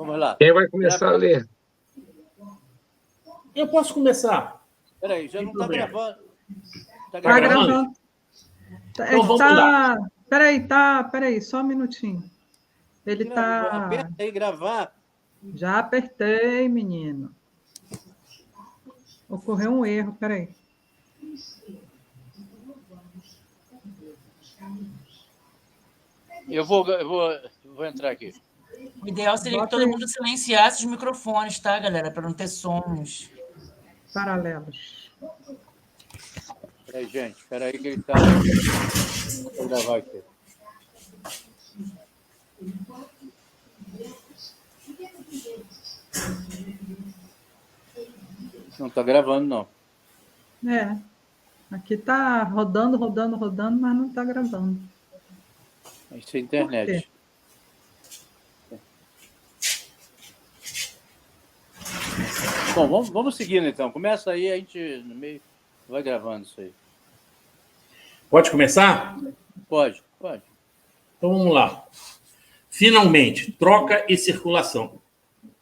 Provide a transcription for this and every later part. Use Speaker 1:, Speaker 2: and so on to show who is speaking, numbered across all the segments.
Speaker 1: Vamos lá.
Speaker 2: Quem vai começar a ler?
Speaker 3: Eu posso começar.
Speaker 1: Espera aí, já não está gravando. Está
Speaker 3: Tá
Speaker 1: gravando?
Speaker 3: gravando?
Speaker 4: Então,
Speaker 3: vamos lá.
Speaker 4: Peraí, só um minutinho. Ele está...
Speaker 1: Aperta aí, gravar.
Speaker 4: Já apertei, menino. Ocorreu um erro, peraí.
Speaker 1: Eu vou entrar aqui.
Speaker 5: O ideal seria que todo mundo silenciasse os microfones, tá, galera? Para não ter sons
Speaker 4: paralelos.
Speaker 1: Peraí, gente. Espera aí que ele está... Vou gravar aqui. Não está gravando, não.
Speaker 4: É. Aqui está rodando, mas não está gravando.
Speaker 1: Isso é internet. Bom, vamos seguindo, então. Começa aí, a gente no meio vai gravando isso aí.
Speaker 3: Pode começar?
Speaker 1: Pode.
Speaker 3: Então, vamos lá. Finalmente, troca e circulação.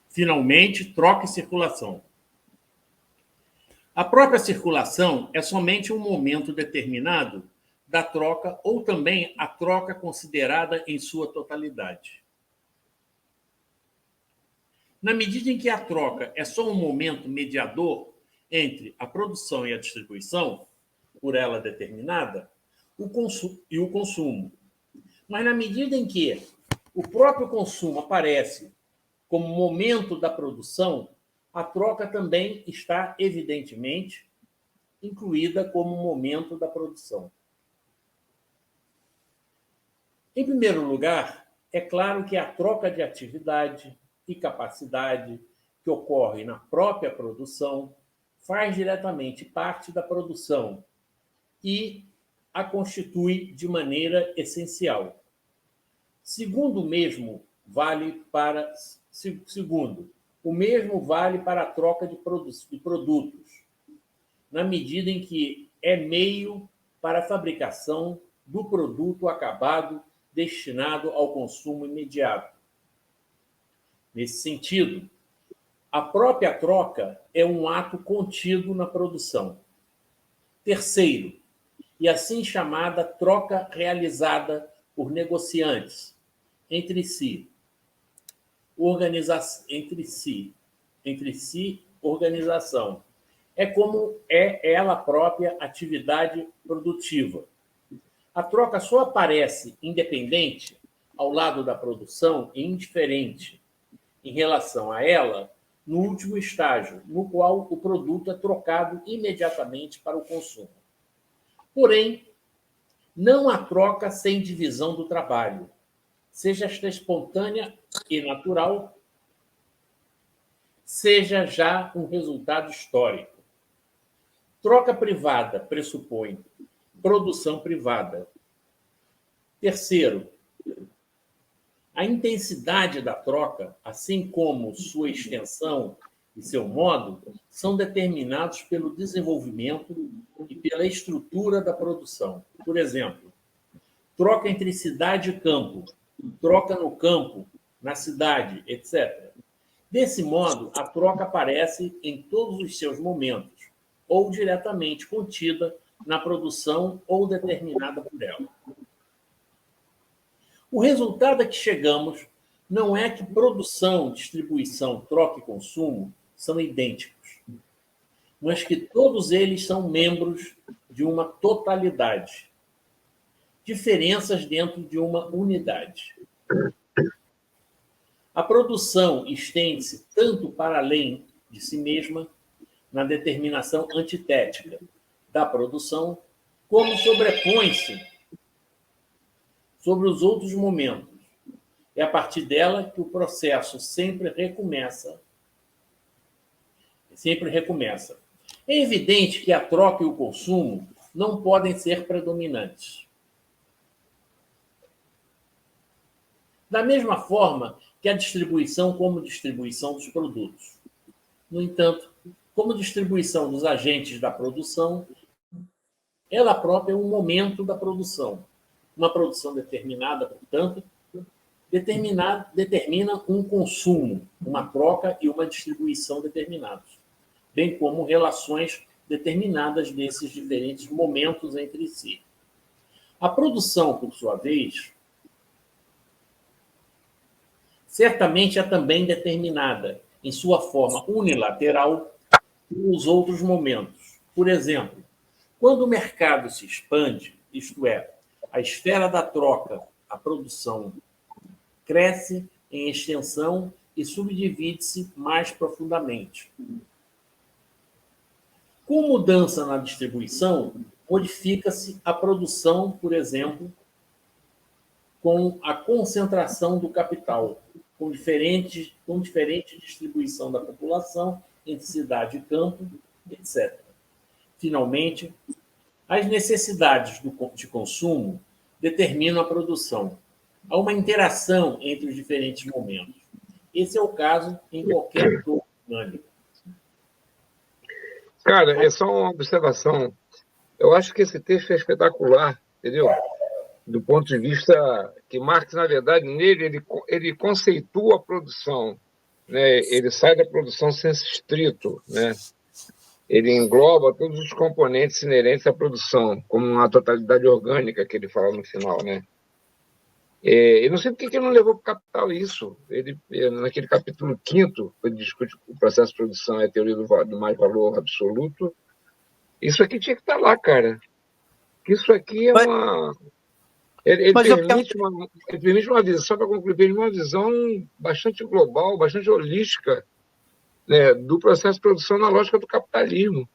Speaker 3: Finalmente, troca e circulação. A própria circulação é somente um momento determinado da troca ou também a troca considerada em sua totalidade. Na medida em que a troca é só um momento mediador entre a produção e a distribuição, por ela determinada, o consumo. Mas na medida em que o próprio consumo aparece como momento da produção, a troca também está, evidentemente, incluída como momento da produção. Em primeiro lugar, é claro que a troca de atividade e capacidade que ocorre na própria produção faz diretamente parte da produção e a constitui de maneira essencial. Segundo, o mesmo vale para a troca de produtos, na medida em que é meio para a fabricação do produto acabado destinado ao consumo imediato. Nesse sentido, a própria troca é um ato contido na produção. Terceiro, e assim chamada troca realizada por negociantes entre si, organização. É como é ela própria atividade produtiva. A troca só aparece independente ao lado da produção e indiferente em relação a ela no último estágio, no qual o produto é trocado imediatamente para o consumo. Porém, não há troca sem divisão do trabalho, seja esta espontânea e natural, seja já um resultado histórico. Troca privada pressupõe produção privada. Terceiro, a intensidade da troca, assim como sua extensão e seu modo, são determinados pelo desenvolvimento e pela estrutura da produção. Por exemplo, troca entre cidade e campo, troca no campo, na cidade, etc. Desse modo, a troca aparece em todos os seus momentos, ou diretamente contida na produção ou determinada por ela. O resultado a que chegamos não é que produção, distribuição, troca e consumo são idênticos, mas que todos eles são membros de uma totalidade. Diferenças dentro de uma unidade. A produção estende-se tanto para além de si mesma, na determinação antitética da produção, como sobrepõe-se sobre os outros momentos. É a partir dela que o processo sempre recomeça. É evidente que a troca e o consumo não podem ser predominantes. Da mesma forma que a distribuição como distribuição dos produtos. No entanto, como distribuição dos agentes da produção, ela própria é um momento da produção. Uma produção determinada, portanto, determina um consumo, uma troca e uma distribuição determinados, bem como relações determinadas desses diferentes momentos entre si. A produção, por sua vez, certamente é também determinada, em sua forma unilateral, pelos outros momentos. Por exemplo, quando o mercado se expande, isto é, a esfera da troca, a produção, cresce em extensão e subdivide-se mais profundamente. Com mudança na distribuição, modifica-se a produção, por exemplo, com a concentração do capital, com diferente distribuição da população entre cidade e campo, etc. Finalmente, as necessidades de consumo determinam a produção. Há uma interação entre os diferentes momentos. Esse é o caso em qualquer todo orgânico.
Speaker 2: Cara, é só uma observação. Eu acho que esse texto é espetacular, entendeu? Do ponto de vista que Marx, na verdade, nele, ele conceitua a produção, né? Ele sai da produção senso estrito, né? Ele engloba todos os componentes inerentes à produção, como uma totalidade orgânica que ele fala no final, né? Eu não sei por que ele não levou para o Capital isso. Ele, naquele capítulo 5º, ele discute o processo de produção e a teoria do mais valor absoluto. Isso aqui tinha que estar lá, cara. Isso aqui é uma... Ele permite uma visão, só para concluir, permite uma visão bastante global, bastante holística, né, do processo de produção na lógica do capitalismo.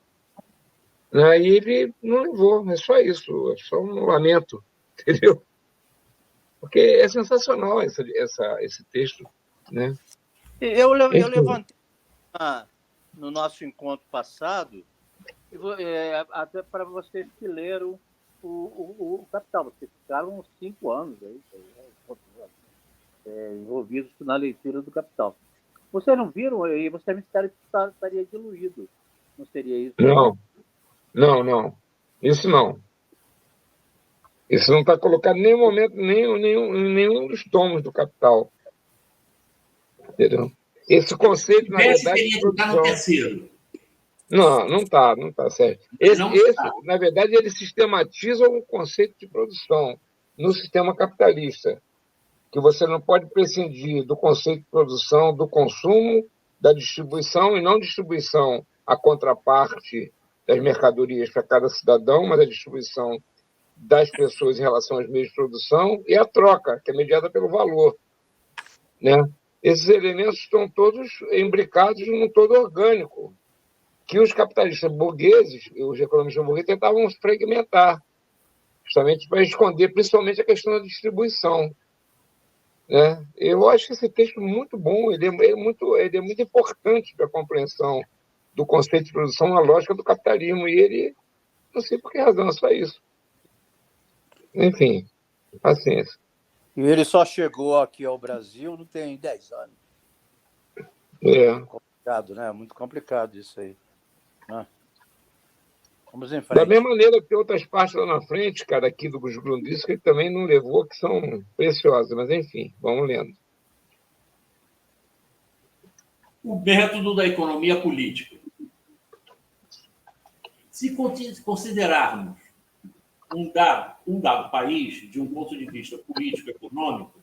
Speaker 2: Né, e ele não levou, é só isso, é só um lamento, entendeu? Porque é sensacional esse texto. Né?
Speaker 1: Eu levantei no nosso encontro passado, até para vocês que leram o Capital. Vocês ficaram uns 5 anos aí, envolvidos na leitura do Capital. Vocês não viram? E você me estaria diluído. Não seria isso?
Speaker 2: Não. Isso não. Isso não está colocado em nenhum momento, nenhum dos tomos do Capital. Entendeu? Esse conceito, na verdade...
Speaker 3: Está no terceiro.
Speaker 2: Não está, sério. Esse, na verdade, ele sistematiza o conceito de produção no sistema capitalista, que você não pode prescindir do conceito de produção, do consumo, da distribuição, e não distribuição a contraparte das mercadorias para cada cidadão, mas a distribuição das pessoas em relação aos meios de produção e a troca, que é mediada pelo valor. Né? Esses elementos estão todos imbricados num todo orgânico, que os capitalistas burgueses, os economistas burgueses, tentavam fragmentar, justamente para esconder principalmente a questão da distribuição. Né? Eu acho que esse texto é muito bom, ele é muito importante para a compreensão do conceito de produção na lógica do capitalismo, e ele, não sei por que razão, é só isso. Enfim, paciência.
Speaker 1: E ele só chegou aqui ao Brasil não tem 10 anos. Complicado, né? Muito complicado isso aí. Vamos em frente.
Speaker 2: Da mesma maneira que outras partes lá na frente, cara, aqui do Grundrisse, que ele também não levou, que são preciosas, mas enfim, vamos lendo.
Speaker 3: O método da economia política. Se considerarmos um dado país de um ponto de vista político-econômico,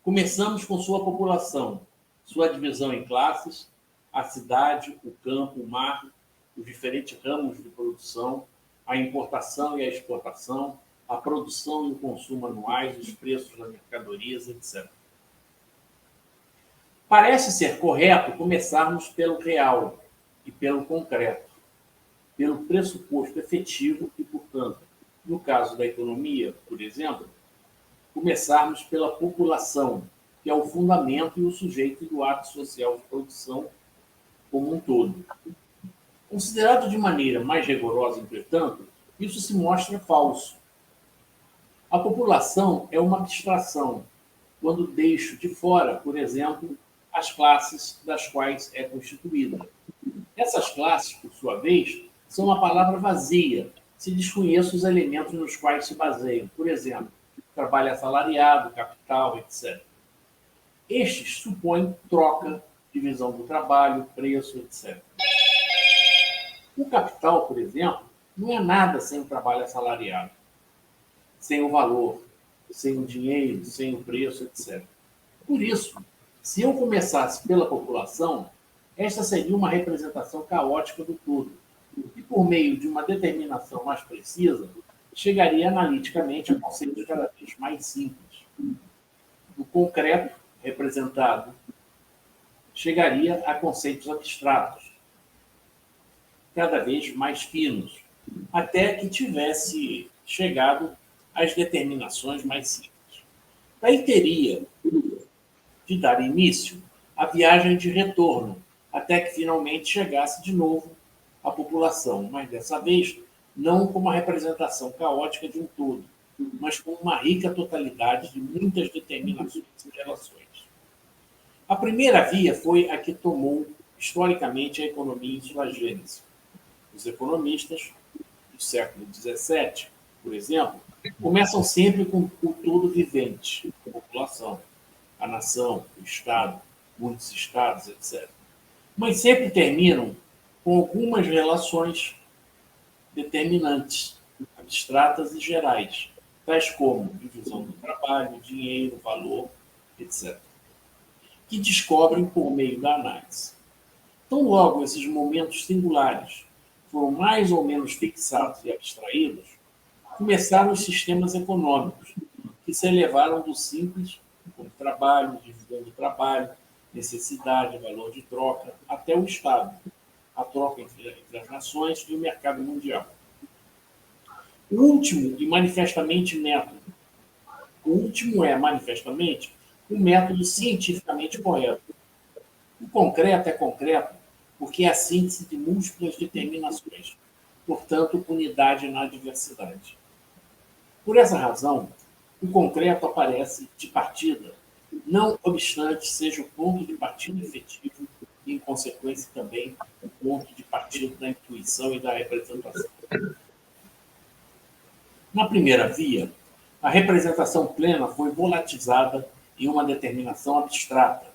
Speaker 3: começamos com sua população, sua divisão em classes, a cidade, o campo, o mar, os diferentes ramos de produção, a importação e a exportação, a produção e o consumo anuais, os preços das mercadorias, etc. Parece ser correto começarmos pelo real e pelo concreto, pelo pressuposto efetivo e, portanto, no caso da economia, por exemplo, começarmos pela população, que é o fundamento e o sujeito do ato social de produção como um todo. Considerado de maneira mais rigorosa, entretanto, isso se mostra falso. A população é uma abstração, quando deixo de fora, por exemplo, as classes das quais é constituída. Essas classes, por sua vez, são uma palavra vazia, se desconheço os elementos nos quais se baseiam. Por exemplo, trabalho assalariado, capital, etc. Estes supõem troca, divisão do trabalho, preço, etc. O capital, por exemplo, não é nada sem o trabalho assalariado, sem o valor, sem o dinheiro, sem o preço, etc. Por isso, se eu começasse pela população, esta seria uma representação caótica do todo, e por meio de uma determinação mais precisa, chegaria analiticamente a conceitos cada vez mais simples. Do concreto, representado, chegaria a conceitos abstratos, cada vez mais finos, até que tivesse chegado às determinações mais simples. Daí teria de dar início à viagem de retorno, até que finalmente chegasse de novo à população, mas dessa vez não como a representação caótica de um todo, mas com uma rica totalidade de muitas determinações e relações. A primeira via foi a que tomou historicamente a economia em sua gênese. Os economistas do século XVII, por exemplo, começam sempre com o todo vivente, a população, a nação, o Estado, muitos estados, etc. Mas sempre terminam com algumas relações determinantes, abstratas e gerais, tais como divisão do trabalho, dinheiro, valor, etc., que descobrem por meio da análise. Tão logo esses momentos singulares foram mais ou menos fixados e abstraídos, começaram os sistemas econômicos, que se elevaram do simples, como trabalho, divisão do trabalho, necessidade, valor de troca, até o Estado, a troca entre as nações e o mercado mundial. O último é manifestamente um método cientificamente correto. O concreto é concreto porque é a síntese de múltiplas determinações, portanto, unidade na diversidade. Por essa razão, o concreto aparece de partida, não obstante seja o ponto de partida efetivo e, em consequência, também o ponto de partida da intuição e da representação. Na primeira via, a representação plena foi volatilizada em uma determinação abstrata.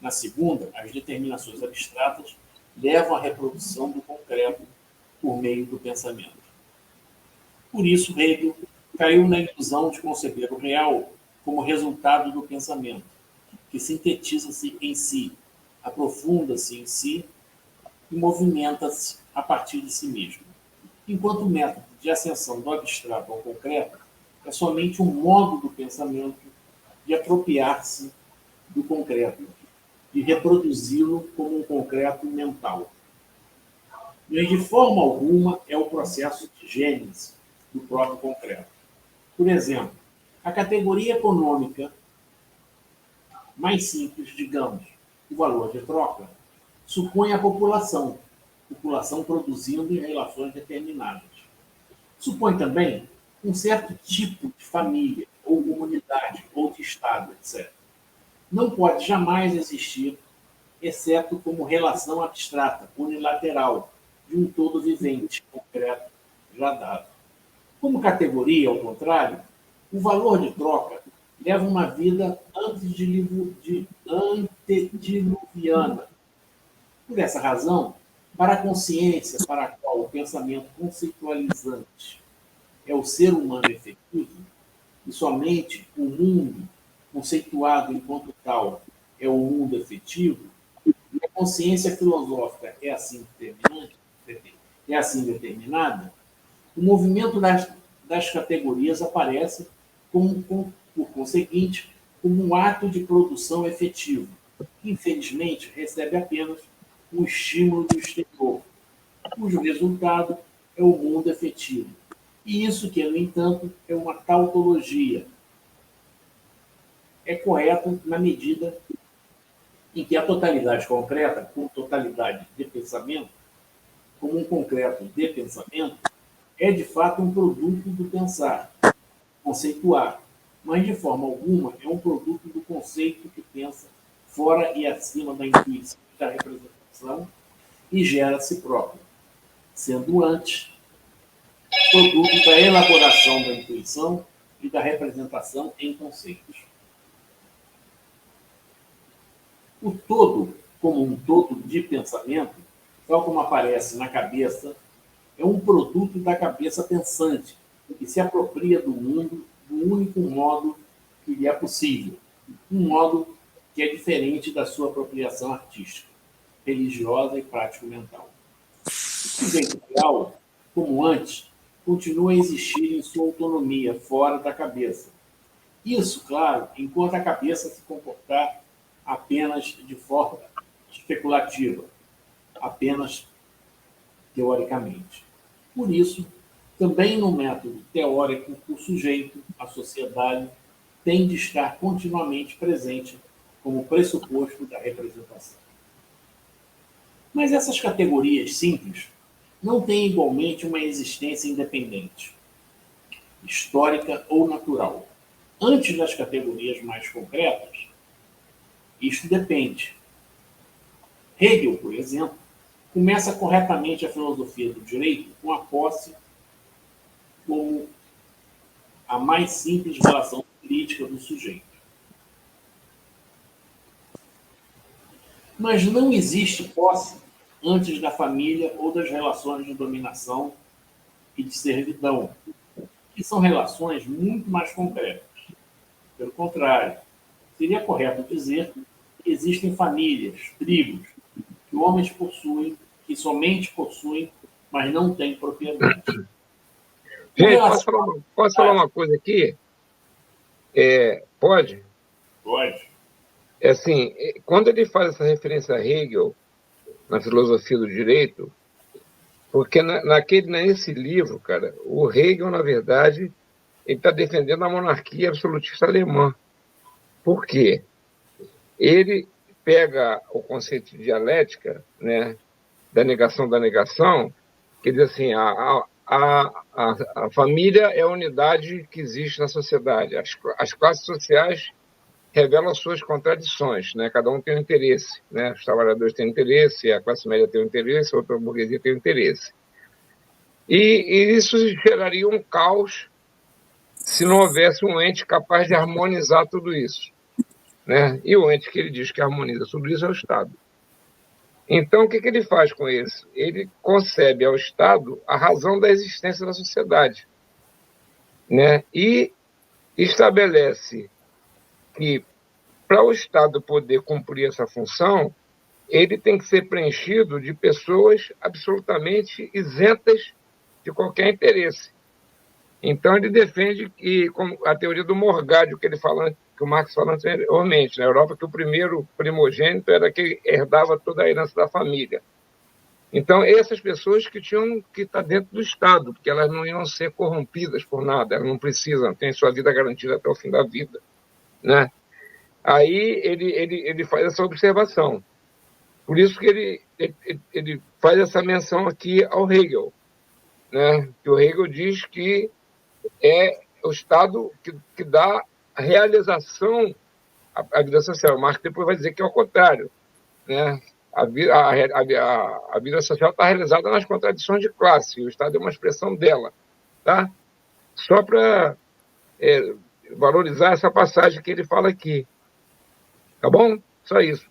Speaker 3: Na segunda, as determinações abstratas levam à reprodução do concreto por meio do pensamento. Por isso, Hegel caiu na ilusão de conceber o real como resultado do pensamento, que sintetiza-se em si, aprofunda-se em si e movimenta-se a partir de si mesmo. Enquanto o método de ascensão do abstrato ao concreto é somente um modo do pensamento de apropriar-se do concreto e reproduzi-lo como um concreto mental. Mas de forma alguma é o processo de gênese do próprio concreto. Por exemplo, a categoria econômica mais simples, digamos, o valor de troca, supõe a população produzindo em relações determinadas. Supõe também um certo tipo de família, ou comunidade, ou de Estado, etc. Não pode jamais existir, exceto como relação abstrata, unilateral, de um todo vivente, concreto, já dado. Como categoria, ao contrário, o valor de troca leva uma vida antediluviana. Por essa razão, para a consciência para a qual o pensamento conceitualizante é o ser humano efetivo, e somente o mundo conceituado enquanto tal é o mundo efetivo, e a consciência filosófica é assim determinada, o movimento das categorias aparece, por conseguinte, como um ato de produção efetivo, que infelizmente recebe apenas o estímulo do exterior, cujo resultado é o mundo efetivo. E isso que, no entanto, é uma tautologia. É correto na medida em que a totalidade concreta, como totalidade de pensamento, como um concreto de pensamento, é de fato um produto do pensar, conceituar, mas de forma alguma é um produto do conceito que pensa fora e acima da intuição e da representação e gera a si próprio, sendo antes produto da elaboração da intuição e da representação em conceitos. O todo, como um todo de pensamento, tal como aparece na cabeça, é um produto da cabeça pensante, que se apropria do mundo do único modo que lhe é possível, um modo que é diferente da sua apropriação artística, religiosa e prático-mental. O sujeito real, como antes, continua a existir em sua autonomia, fora da cabeça. Isso, claro, enquanto a cabeça se comportar apenas de forma especulativa, apenas teoricamente. Por isso, também no método teórico, o sujeito, a sociedade, tem de estar continuamente presente como pressuposto da representação. Mas essas categorias simples não têm igualmente uma existência independente, histórica ou natural. Antes das categorias mais concretas, isto depende. Hegel, por exemplo, começa corretamente a filosofia do direito com a posse como a mais simples relação jurídica do sujeito. Mas não existe posse antes da família ou das relações de dominação e de servidão, que são relações muito mais concretas. Pelo contrário, seria correto dizer que existem famílias, tribos, que homens possuem, que somente possuem, mas não têm propriedade.
Speaker 2: Gente, posso falar uma coisa aqui? Pode?
Speaker 3: Pode.
Speaker 2: É assim, quando ele faz essa referência a Hegel, na filosofia do direito, porque nesse livro, cara, o Hegel, na verdade, ele está defendendo a monarquia absolutista alemã. Por quê? Ele pega o conceito de dialética, né, da negação, que diz assim, a família é a unidade que existe na sociedade. As classes sociais revelam suas contradições, né? Cada um tem um interesse, né? Os trabalhadores têm um interesse, a classe média tem um interesse, a outra burguesia tem um interesse. E isso geraria um caos se não houvesse um ente capaz de harmonizar tudo isso, né? E o ente que ele diz que harmoniza tudo isso é o Estado. Então, o que ele faz com isso? Ele concebe ao Estado a razão da existência da sociedade, né? E estabelece que, para o Estado poder cumprir essa função, ele tem que ser preenchido de pessoas absolutamente isentas de qualquer interesse. Então, ele defende que, como a teoria do morgádio que o Marx falou anteriormente, na Europa, que o primeiro primogênito era que herdava toda a herança da família. Então, essas pessoas que tinham que estar dentro do Estado, porque elas não iam ser corrompidas por nada, elas não precisam, têm sua vida garantida até o fim da vida, né? Aí ele faz essa observação. Por isso que ele faz essa menção aqui ao Hegel, né? Que o Hegel diz que é o Estado que dá a realização à vida social. O Marx depois vai dizer que é o contrário, né? A vida social está realizada nas contradições de classe, e o Estado é uma expressão dela, tá? Só para valorizar essa passagem que ele fala aqui. Tá bom? Só isso.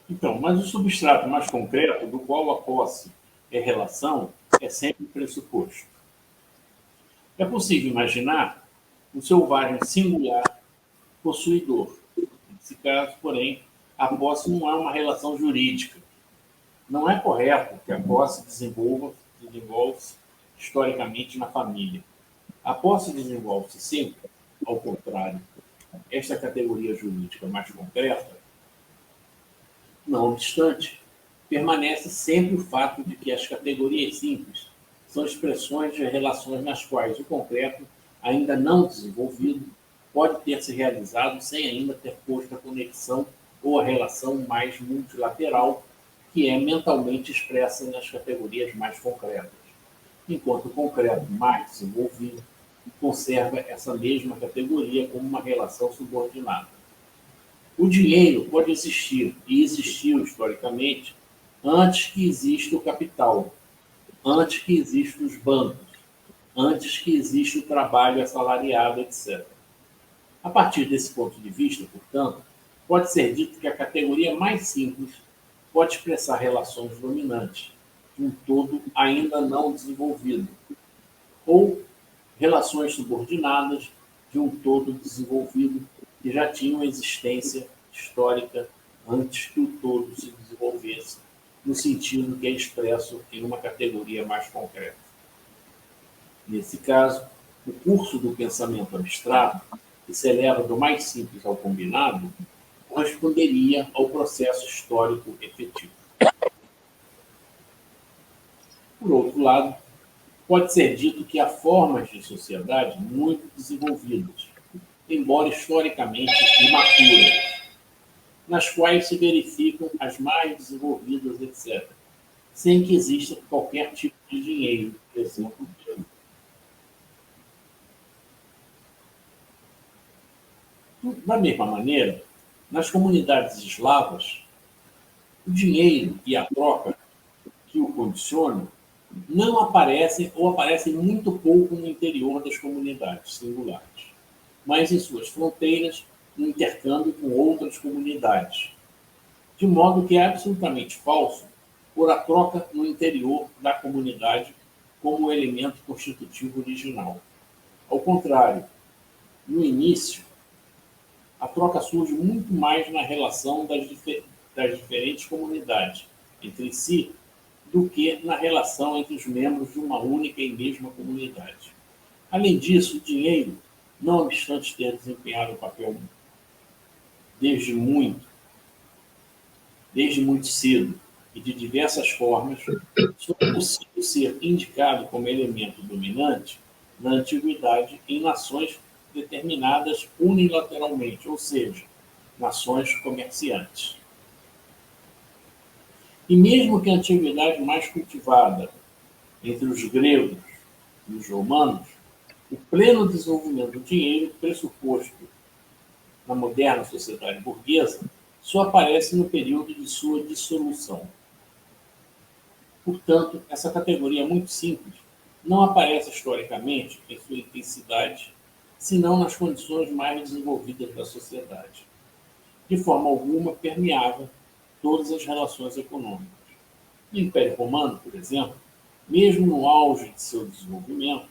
Speaker 3: Então, mas o substrato mais concreto, do qual a posse é relação, é sempre pressuposto. É possível imaginar um selvagem singular possuidor. Nesse caso, porém, a posse não é uma relação jurídica. Não é correto que a posse desenvolva-se historicamente na família. A posse desenvolve-se sempre, ao contrário. Esta categoria jurídica mais concreta, não obstante, permanece sempre o fato de que as categorias simples são expressões de relações nas quais o concreto, ainda não desenvolvido, pode ter se realizado sem ainda ter posto a conexão ou a relação mais multilateral, que é mentalmente expressa nas categorias mais concretas, enquanto o concreto mais desenvolvido conserva essa mesma categoria como uma relação subordinada. O dinheiro pode existir, e existiu historicamente, antes que exista o capital, antes que existam os bancos, antes que exista o trabalho assalariado, etc. A partir desse ponto de vista, portanto, pode ser dito que a categoria mais simples pode expressar relações dominantes de um todo ainda não desenvolvido, ou relações subordinadas de um todo desenvolvido que já tinham existência histórica antes que o todo se desenvolvesse, no sentido que é expresso em uma categoria mais concreta. Nesse caso, o curso do pensamento abstrato, que se eleva do mais simples ao combinado, corresponderia ao processo histórico efetivo. Por outro lado, pode ser dito que há formas de sociedade muito desenvolvidas, embora historicamente imaturas, nas quais se verificam as mais desenvolvidas, etc., sem que exista qualquer tipo de dinheiro, por exemplo. Da mesma maneira, nas comunidades eslavas, o dinheiro e a troca que o condicionam não aparecem ou aparecem muito pouco no interior das comunidades singulares, mas em suas fronteiras, no intercâmbio com outras comunidades, de modo que é absolutamente falso pôr a troca no interior da comunidade como elemento constitutivo original. Ao contrário, no início, a troca surge muito mais na relação das diferentes comunidades entre si do que na relação entre os membros de uma única e mesma comunidade. Além disso, o dinheiro, não obstante ter desempenhado um papel desde muito cedo e de diversas formas, só é possível ser indicado como elemento dominante na antiguidade em nações determinadas unilateralmente, ou seja, nações comerciantes. E mesmo que a antiguidade mais cultivada entre os gregos e os romanos, o pleno desenvolvimento do dinheiro pressuposto na moderna sociedade burguesa só aparece no período de sua dissolução. Portanto, essa categoria muito simples não aparece historicamente em sua intensidade, senão nas condições mais desenvolvidas da sociedade. De forma alguma, permeava todas as relações econômicas. No Império Romano, por exemplo, mesmo no auge de seu desenvolvimento,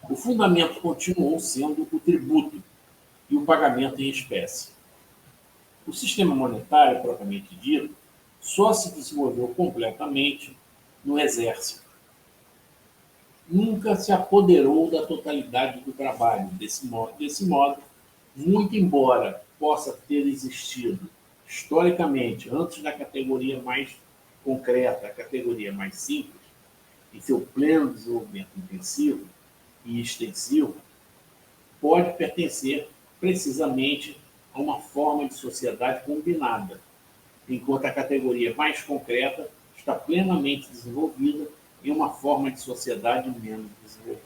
Speaker 3: o fundamento continuou sendo o tributo e o pagamento em espécie. O sistema monetário, propriamente dito, só se desenvolveu completamente no exército. Nunca se apoderou da totalidade do trabalho. Desse modo, muito embora possa ter existido historicamente, antes da categoria mais concreta, a categoria mais simples, em seu pleno desenvolvimento intensivo e extensivo, pode pertencer precisamente a uma forma de sociedade combinada, enquanto a categoria mais concreta está plenamente desenvolvida em uma forma de sociedade menos desenvolvida.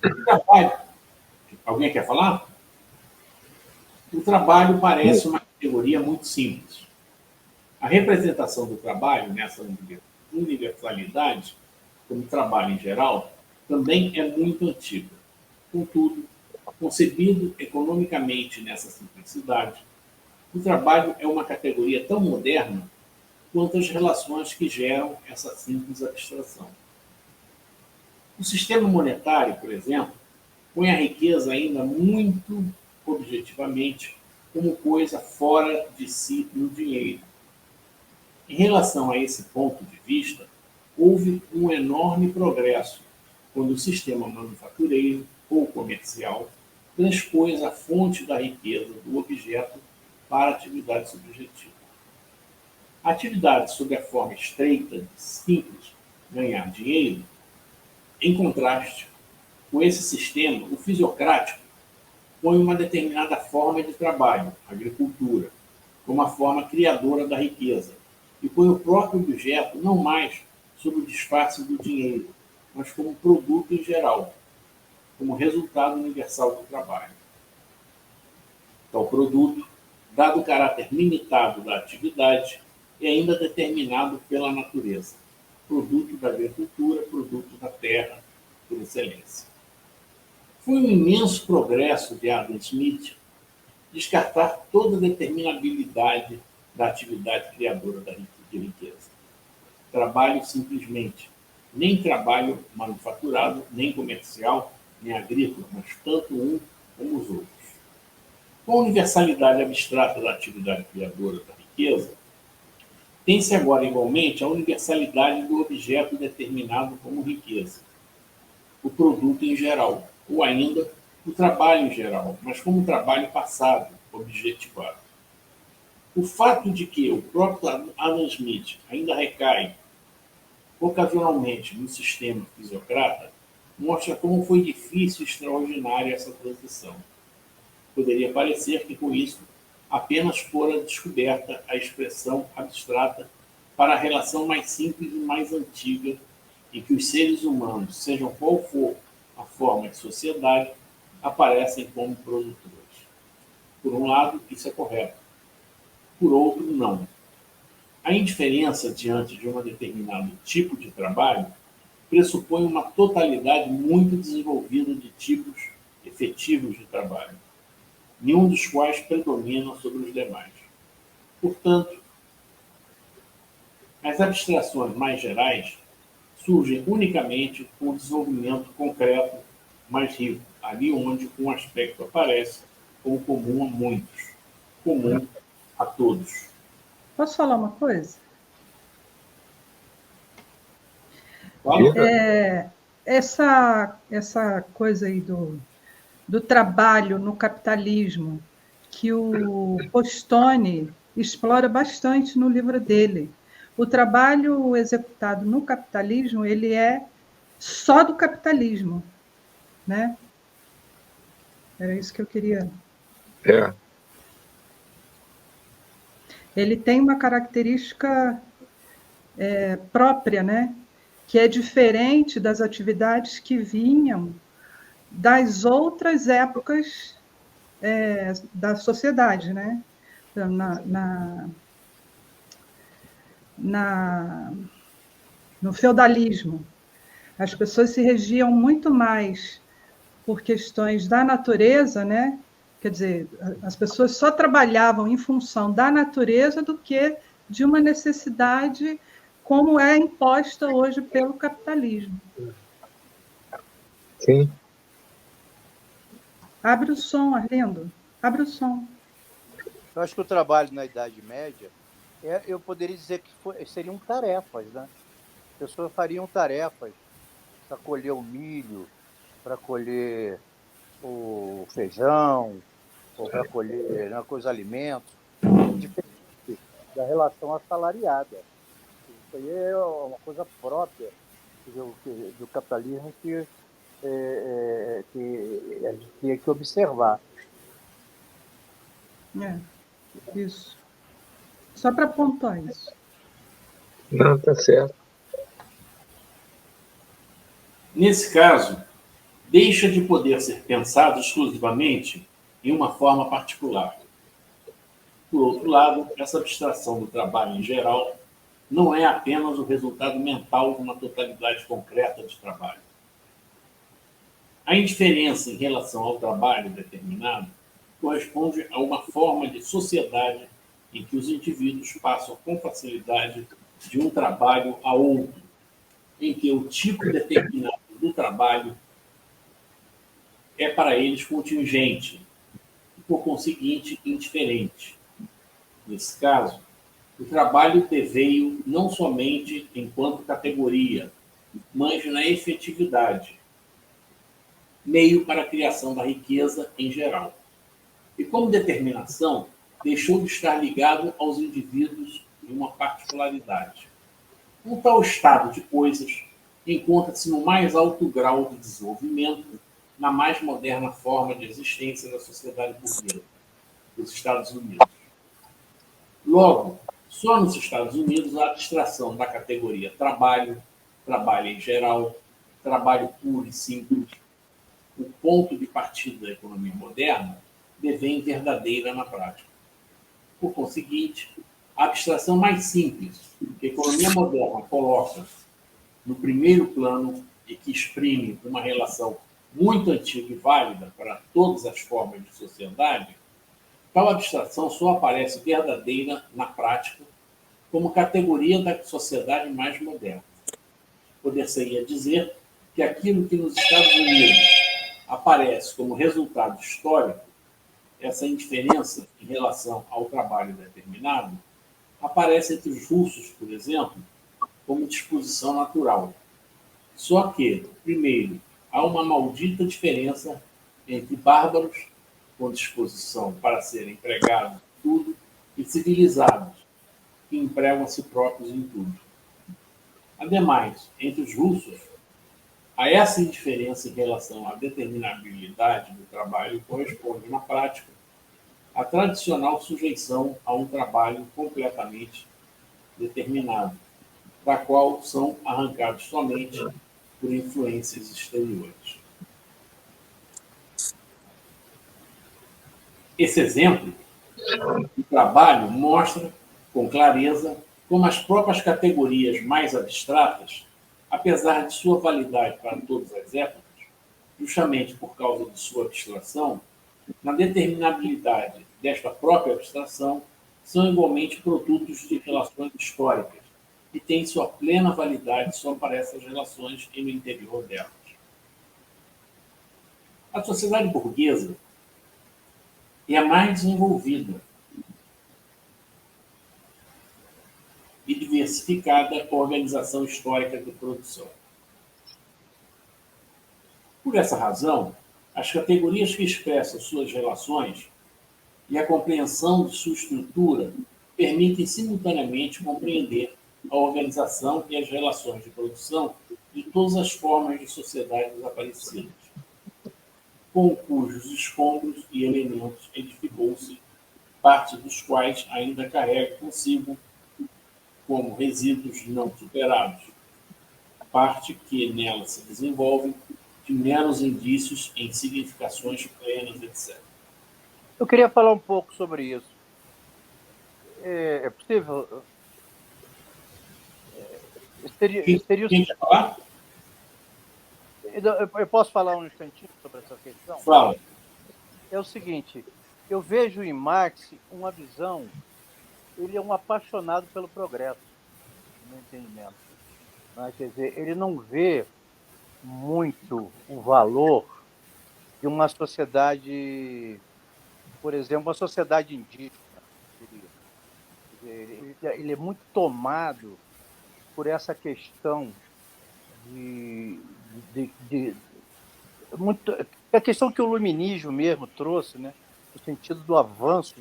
Speaker 3: O trabalho, alguém quer falar? O trabalho parece uma categoria muito simples. A representação do trabalho nessa universalidade, como trabalho em geral, também é muito antiga. Contudo, concebido economicamente nessa simplicidade, o trabalho é uma categoria tão moderna quanto as relações que geram essa simples abstração. O sistema monetário, por exemplo, põe a riqueza ainda muito objetivamente como coisa fora de si no dinheiro. Em relação a esse ponto de vista, houve um enorme progresso quando o sistema manufatureiro ou comercial transpôs a fonte da riqueza do objeto para a atividade subjetiva. A atividade sob a forma estreita de simples ganhar dinheiro, em contraste com esse sistema, o fisiocrático põe uma determinada forma de trabalho, agricultura, como a forma criadora da riqueza, e põe o próprio objeto não mais sob o disfarce do dinheiro, mas como produto em geral, como resultado universal do trabalho. Tal produto, dado o caráter limitado da atividade, é ainda determinado pela natureza, produto da agricultura, produto da terra, por excelência. Foi um imenso progresso de Adam Smith descartar toda determinabilidade da atividade criadora de riqueza. Trabalho simplesmente, nem trabalho manufaturado, nem comercial, nem agrícola, mas tanto um como os outros. Com a universalidade abstrata da atividade criadora da riqueza, tem-se agora igualmente a universalidade do objeto determinado como riqueza, o produto em geral, ou ainda o trabalho em geral, mas como trabalho passado, objetivado. O fato de que o próprio Adam Smith ainda recai ocasionalmente no sistema fisiocrata mostra como foi difícil e extraordinária essa transição. Poderia parecer que, com isso, apenas fora descoberta a expressão abstrata para a relação mais simples e mais antiga em que os seres humanos, sejam qual for a forma de sociedade, aparecem como produtores. Por um lado, isso é correto. Por outro, não. A indiferença diante de um determinado tipo de trabalho pressupõe uma totalidade muito desenvolvida de tipos efetivos de trabalho, nenhum dos quais predomina sobre os demais. Portanto, as abstrações mais gerais surgem unicamente com o desenvolvimento concreto mais rico, ali onde um aspecto aparece como comum a muitos, comum a todos.
Speaker 4: Posso falar uma coisa? Essa coisa aí do trabalho no capitalismo, que o Postone explora bastante no livro dele. O trabalho executado no capitalismo, ele é só do capitalismo, né? Era isso que eu queria. Ele tem uma característica própria, né? Que é diferente das atividades que vinham das outras épocas da sociedade, né? No feudalismo, as pessoas se regiam muito mais por questões da natureza, né? Quer dizer, as pessoas só trabalhavam em função da natureza do que de uma necessidade como é imposta hoje pelo capitalismo.
Speaker 2: Sim.
Speaker 4: Abre o som, Arlindo. Abre o som.
Speaker 1: Eu acho que o trabalho na Idade Média, eu poderia dizer que seriam tarefas, né? As pessoas fariam tarefas para colher o milho, para colher o feijão, ou para colher os alimentos, diferente da relação assalariada. Isso aí é uma coisa própria do capitalismo que a gente tinha que observar.
Speaker 4: Isso. Só para pontuar isso.
Speaker 2: Não, está certo.
Speaker 3: Nesse caso, deixa de poder ser pensado exclusivamente em uma forma particular. Por outro lado, essa abstração do trabalho em geral não é apenas o resultado mental de uma totalidade concreta de trabalho. A indiferença em relação ao trabalho determinado corresponde a uma forma de sociedade em que os indivíduos passam com facilidade de um trabalho a outro, em que o tipo determinado do trabalho é para eles contingente e, por conseguinte, indiferente. Nesse caso, o trabalho deveio não somente enquanto categoria, mas na efetividade, meio para a criação da riqueza em geral. E como determinação, deixou de estar ligado aos indivíduos em uma particularidade. Um tal estado de coisas encontra-se no mais alto grau de desenvolvimento, na mais moderna forma de existência da sociedade burguesa, dos Estados Unidos. Logo, só nos Estados Unidos a abstração da categoria trabalho, trabalho em geral, trabalho puro e simples, o ponto de partida da economia moderna, devém verdadeira na prática. Por conseguinte, a abstração mais simples que a economia moderna coloca no primeiro plano e que exprime uma relação muito antiga e válida para todas as formas de sociedade, tal abstração só aparece verdadeira na prática como categoria da sociedade mais moderna. Poder-se-ia dizer que aquilo que nos Estados Unidos aparece como resultado histórico, essa indiferença em relação ao trabalho determinado, aparece entre os russos, por exemplo, como disposição natural. Só que, primeiro, há uma maldita diferença entre bárbaros, com disposição para serem empregados em tudo, e civilizados, que empregam a si próprios em tudo. Ademais, entre os russos, a essa indiferença em relação à determinabilidade do trabalho corresponde, na prática, à tradicional sujeição a um trabalho completamente determinado, da qual são arrancados somente por influências exteriores. Esse exemplo de trabalho mostra com clareza como as próprias categorias mais abstratas, apesar de sua validade para todas as épocas, justamente por causa de sua abstração, na determinabilidade desta própria abstração, são igualmente produtos de relações históricas e têm sua plena validade só para essas relações e no interior delas. A sociedade burguesa é a mais desenvolvida e diversificada organização histórica de produção. Por essa razão, as categorias que expressam suas relações e a compreensão de sua estrutura permitem simultaneamente compreender a organização e as relações de produção de todas as formas de sociedade desaparecidas, com cujos escombros e elementos edificou-se, parte dos quais ainda carrega consigo como resíduos não superados, parte que nela se desenvolve de meros indícios em significações plenas, etc.
Speaker 1: Eu queria falar um pouco sobre isso. É possível?
Speaker 3: Quem quer falar?
Speaker 1: Eu posso falar um instantinho sobre essa questão?
Speaker 3: Fala.
Speaker 1: É o seguinte, eu vejo em Marx uma visão, ele é um apaixonado pelo progresso, no meu entendimento. Mas, quer dizer, ele não vê muito o valor de uma sociedade, por exemplo, uma sociedade indígena. Ele é muito tomado por essa questão a questão que o iluminismo mesmo trouxe, né, no sentido do avanço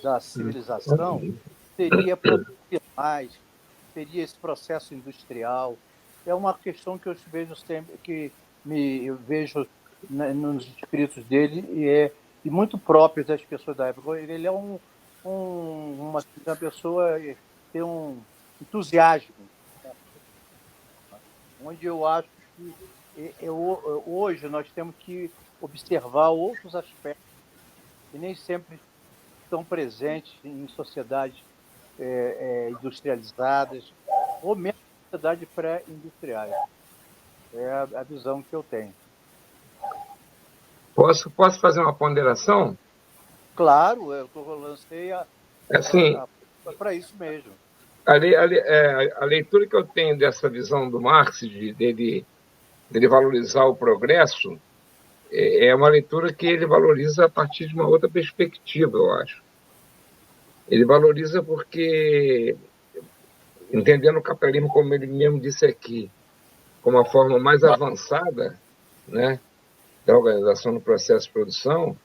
Speaker 1: da civilização, seria produzir mais, seria esse processo industrial. É uma questão que eu vejo sempre, eu vejo nos escritos dele e muito próprios das pessoas da época. Ele é uma pessoa que tem um entusiasmo, onde eu acho que hoje nós temos que observar outros aspectos que nem sempre estão presentes em sociedades industrializadas ou mesmo em sociedades pré-industriais. É a visão que eu tenho.
Speaker 2: Posso fazer uma ponderação?
Speaker 1: Claro, eu lancei
Speaker 2: assim,
Speaker 1: para isso mesmo.
Speaker 2: A leitura que eu tenho dessa visão do Marx, dele valorizar o progresso, é uma leitura que ele valoriza a partir de uma outra perspectiva, eu acho. Ele valoriza porque, entendendo o capitalismo, como ele mesmo disse aqui, como a forma mais avançada, né, da organização do processo de produção,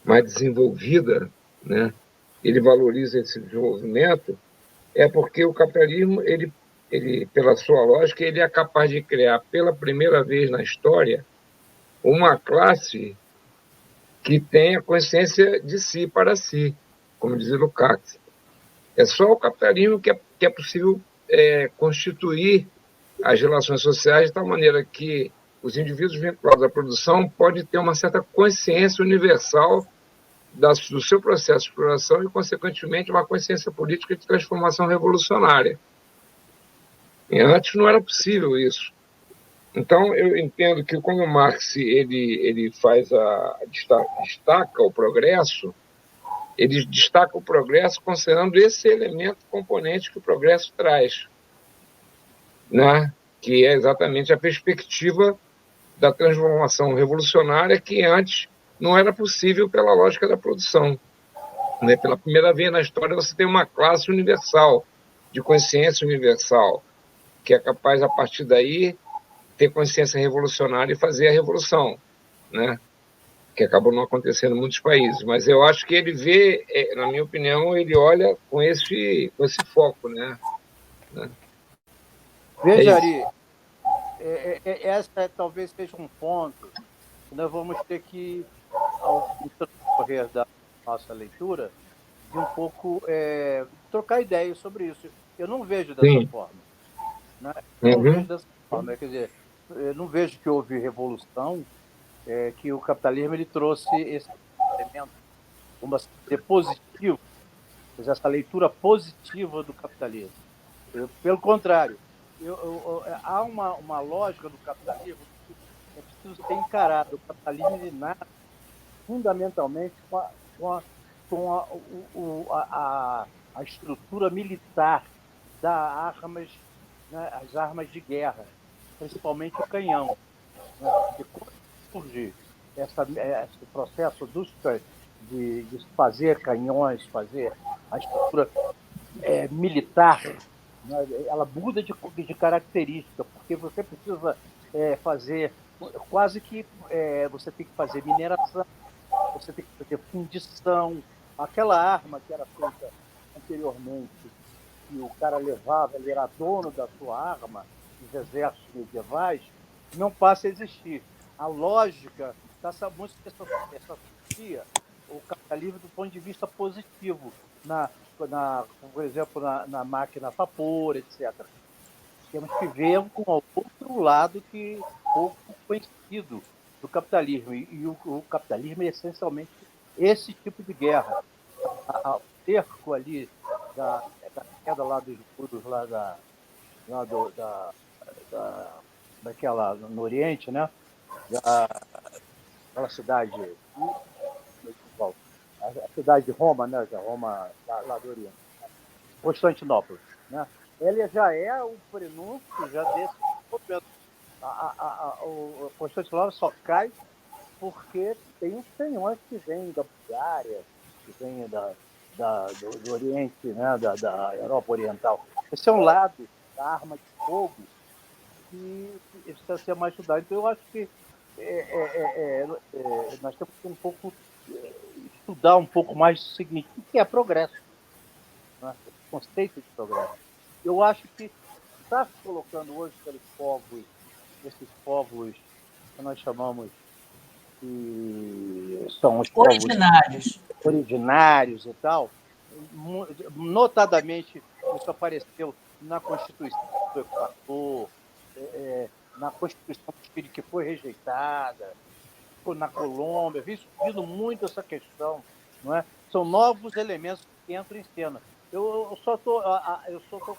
Speaker 2: mais desenvolvida, né, ele valoriza esse desenvolvimento, é porque o capitalismo, ele, pela sua lógica, ele é capaz de criar pela primeira vez na história uma classe que tenha consciência de si para si, como dizia Lukács. É só o capitalismo que é possível constituir as relações sociais de tal maneira que os indivíduos vinculados à produção podem ter uma certa consciência universal do seu processo de exploração e, consequentemente, uma consciência política de transformação revolucionária. E antes não era possível isso. Então, eu entendo que quando o Marx ele faz destaca o progresso, ele destaca o progresso considerando esse elemento componente que o progresso traz, né? Que é exatamente a perspectiva da transformação revolucionária que antes não era possível pela lógica da produção. Né? Pela primeira vez na história você tem uma classe universal, de consciência universal, que é capaz, a partir daí, ter consciência revolucionária e fazer a revolução, né? Que acabou não acontecendo em muitos países. Mas eu acho que ele vê, na minha opinião, ele olha com esse foco, né?
Speaker 1: Veja, Ari, essa talvez seja um ponto que nós vamos ter que, ao decorrer da nossa leitura, de um pouco trocar ideias sobre isso. Eu não vejo dessa
Speaker 2: Sim.
Speaker 1: forma. Né? Eu não vejo dessa forma. Quer dizer, eu não vejo que houve revolução, que o capitalismo ele trouxe esse elemento, vamos dizer, positivo, essa leitura positiva do capitalismo. Pelo contrário, há uma lógica do capitalismo que é preciso ser encarado. O capitalismo ele nasce fundamentalmente com a estrutura militar das armas, né, as armas de guerra, principalmente o canhão. Né? E quando surge esse processo de fazer canhões, fazer a estrutura militar, né, ela muda de característica, porque você precisa fazer quase que você tem que fazer mineração, você tem que fazer fundição. Aquela arma que era feita anteriormente, que o cara levava, ele era dono da sua arma, os exércitos medievais, não passa a existir. A lógica dessa música, essa o capitalismo do ponto de vista positivo, por exemplo, na máquina a vapor, etc. Temos que ver com o outro lado que pouco conhecido do capitalismo. E o capitalismo é essencialmente esse tipo de guerra. O cerco ali da queda lá dos escudos daquela no Oriente, né? Aquela cidade, a cidade de Roma, né? Roma lá do Oriente, Constantinopla, né? Ele já é o prenúncio já desse momento. O Constantinopla só cai porque tem os canhões que vêm da Bulgária, que vêm do Oriente, né, da Europa Oriental. Esse é um lado da arma de fogo que precisa ser mais estudado. Então, eu acho que nós temos que estudar um pouco mais o seguinte: o que é progresso? Né? O conceito de progresso. Eu acho que está se colocando hoje pelos povos, esses povos que nós chamamos que são os originários e tal, notadamente isso apareceu na Constituição do Equador, na Constituição do Chile, que foi rejeitada, na Colômbia, vem surgindo muito essa questão, não é? São novos elementos que entram em cena. Eu só estou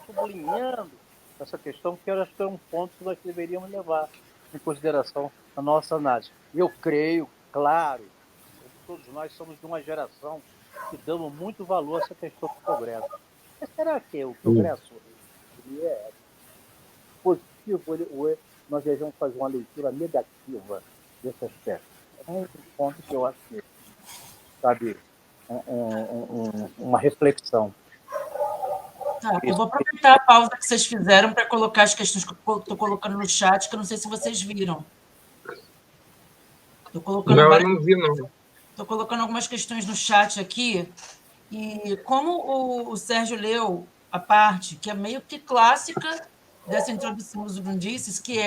Speaker 1: sublinhando essa questão, que eu acho que é um ponto que nós deveríamos levar em consideração na nossa análise. Eu creio, claro, todos nós somos de uma geração que damos muito valor a essa questão do progresso. Mas será que o progresso ele é positivo ou nós devemos fazer uma leitura negativa desse aspecto? É um ponto que eu acho que, sabe, uma reflexão.
Speaker 5: Tá, eu vou aproveitar a pausa que vocês fizeram para colocar as questões que eu estou colocando no chat, que eu não sei se vocês viram. Estou colocando
Speaker 2: eu não vi, não.
Speaker 5: Estou colocando algumas questões no chat aqui, e como o Sérgio leu a parte que é meio que clássica dessa introdução dos Grundisses, que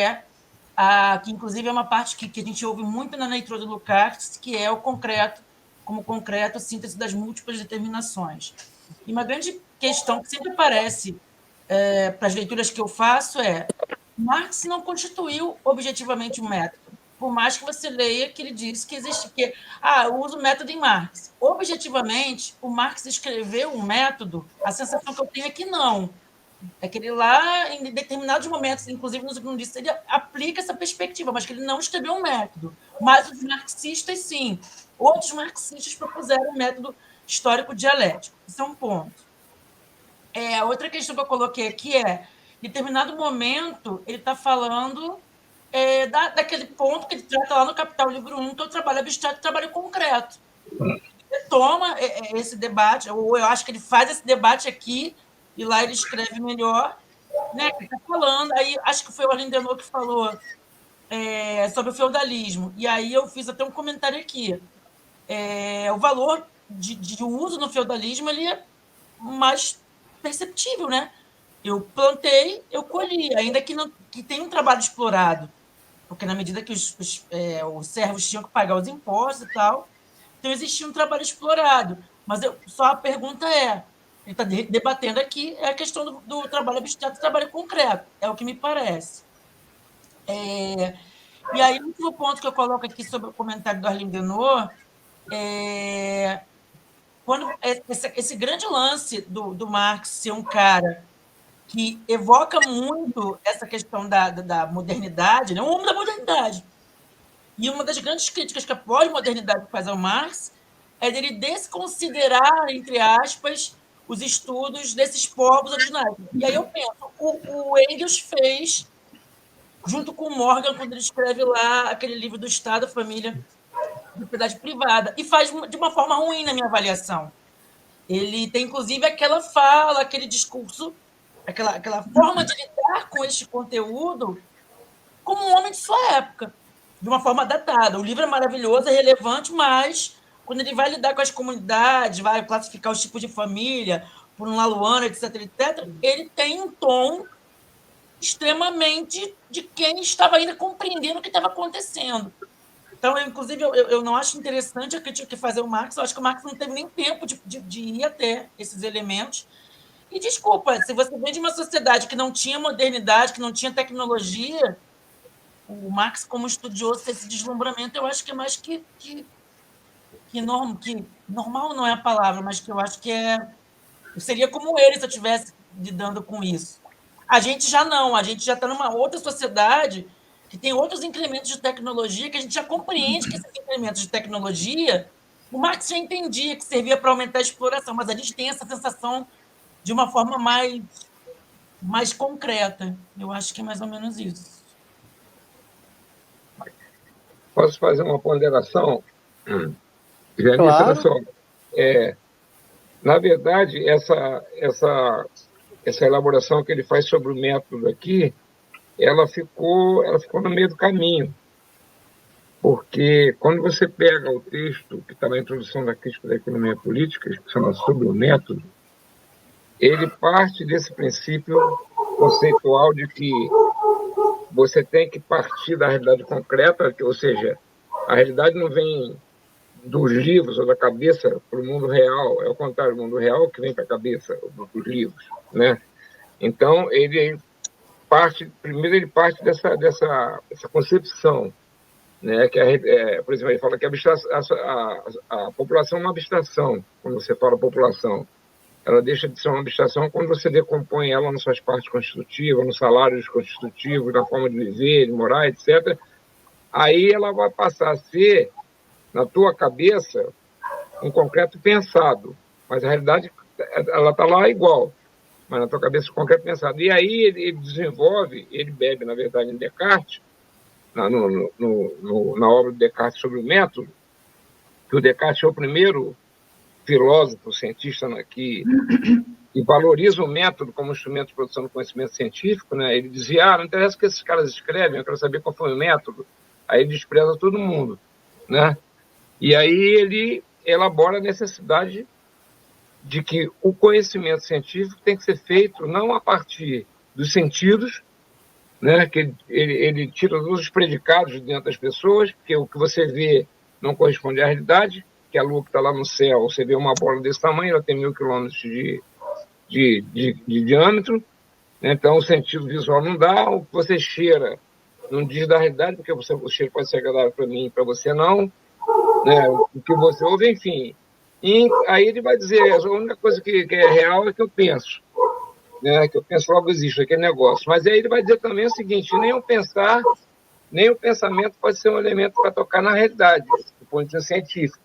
Speaker 5: inclusive é uma parte que a gente ouve muito na leitura do Lukács, que é o concreto, como concreto, síntese das múltiplas determinações. E uma grande questão que sempre aparece para as leituras que eu faço Marx não constituiu objetivamente um método, por mais que você leia que ele disse que existe, eu uso o método em Marx. Objetivamente, o Marx escreveu um método, a sensação que eu tenho é que não. É que ele lá, em determinados momentos, inclusive nos segundos, ele aplica essa perspectiva, mas que ele não escreveu um método. Mas os marxistas, sim. Outros marxistas propuseram um método histórico dialético. Isso é um ponto. Outra questão que eu coloquei aqui é, em determinado momento, ele está falando daquele ponto que ele trata lá no Capital Livro 1, que é o trabalho abstrato e o trabalho concreto. Ele toma esse debate, ou eu acho que ele faz esse debate aqui, e lá ele escreve melhor, né, que está falando, aí acho que foi o Alain Delon que falou sobre o feudalismo, e aí eu fiz até um comentário aqui. O valor de uso no feudalismo ele é mais perceptível, né? Eu plantei, eu colhi, ainda que tenha um trabalho explorado, porque na medida que os servos tinham que pagar os impostos e tal, então existia um trabalho explorado. Mas só a pergunta ele está debatendo aqui, é a questão do trabalho abstrato e trabalho concreto, é o que me parece. E aí, o último ponto que eu coloco aqui sobre o comentário do Arlindo Denot quando esse grande lance do Marx ser um cara que evoca muito essa questão da modernidade, né? Um homem da modernidade. E uma das grandes críticas que a pós-modernidade faz ao Marx é dele desconsiderar, entre aspas, os estudos desses povos originários. E aí eu penso, o Engels fez, junto com o Morgan, quando ele escreve lá aquele livro do Estado, Família e Propriedade Privada, e faz de uma forma ruim na minha avaliação. Ele tem, inclusive, aquela fala, aquele discurso, aquela forma de lidar com este conteúdo como um homem de sua época, de uma forma datada. O livro é maravilhoso, é relevante, mas quando ele vai lidar com as comunidades, vai classificar os tipos de família, por um Laluana, etc., ele tem um tom extremamente de quem estava ainda compreendendo o que estava acontecendo. Então, inclusive, eu não acho interessante a crítica que fazer o Marx. Eu acho que o Marx não teve nem tempo de ir até esses elementos. E desculpa, se você vem de uma sociedade que não tinha modernidade, que não tinha tecnologia, o Marx, como estudioso desse deslumbramento, eu acho que é mais que normal não é a palavra, mas que eu acho que eu seria como ele se eu estivesse lidando com isso. A gente já não, a gente já está numa outra sociedade que tem outros incrementos de tecnologia, que a gente já compreende que esses incrementos de tecnologia, o Marx já entendia que servia para aumentar a exploração, mas a gente tem essa sensação de uma forma mais concreta. Eu acho que é mais ou menos isso.
Speaker 2: Posso fazer uma ponderação?
Speaker 1: Claro.
Speaker 2: Na verdade, essa elaboração que ele faz sobre o método aqui, ela ficou no meio do caminho. Porque quando você pega o texto que está na introdução da crítica da economia política, que chama Sobre o Método, ele parte desse princípio conceitual de que você tem que partir da realidade concreta, ou seja, a realidade não vem dos livros ou da cabeça para o mundo real, é o contrário, o mundo real que vem para a cabeça dos livros, né? Então, primeiro ele parte dessa concepção, né? Que por exemplo, ele fala que a população é uma abstração, quando você fala população. Ela deixa de ser uma abstração quando você decompõe ela nas suas partes constitutivas, nos salários constitutivos, na forma de viver, de morar, etc. Aí ela vai passar a ser, na tua cabeça, um concreto pensado. Mas a realidade, ela está lá igual, mas na tua cabeça, um concreto pensado. E aí ele desenvolve, ele bebe, na verdade, em Descartes, na obra de Descartes sobre o método, que o Descartes é o primeiro filósofo, cientista que valoriza o método como instrumento de produção do conhecimento científico, né? Ele dizia, não interessa o que esses caras escrevem, eu quero saber qual foi o método. Aí ele despreza todo mundo, né? E aí ele elabora a necessidade de que o conhecimento científico tem que ser feito não a partir dos sentidos, né? Que ele tira todos os predicados de dentro das pessoas, porque o que você vê não corresponde à realidade, que a lua que está lá no céu, você vê uma bola desse tamanho, ela tem 1000 quilômetros de diâmetro, né? Então o sentido visual não dá, o que você cheira não diz da realidade, porque o cheiro pode ser agradável para mim e para você não, né? O que você ouve, enfim. E aí ele vai dizer, a única coisa que é real é que eu penso. né? Que eu penso logo existe aquele negócio. Mas aí ele vai dizer também o seguinte: nem o pensar, nem o pensamento pode ser um elemento para tocar na realidade, do ponto de vista científico.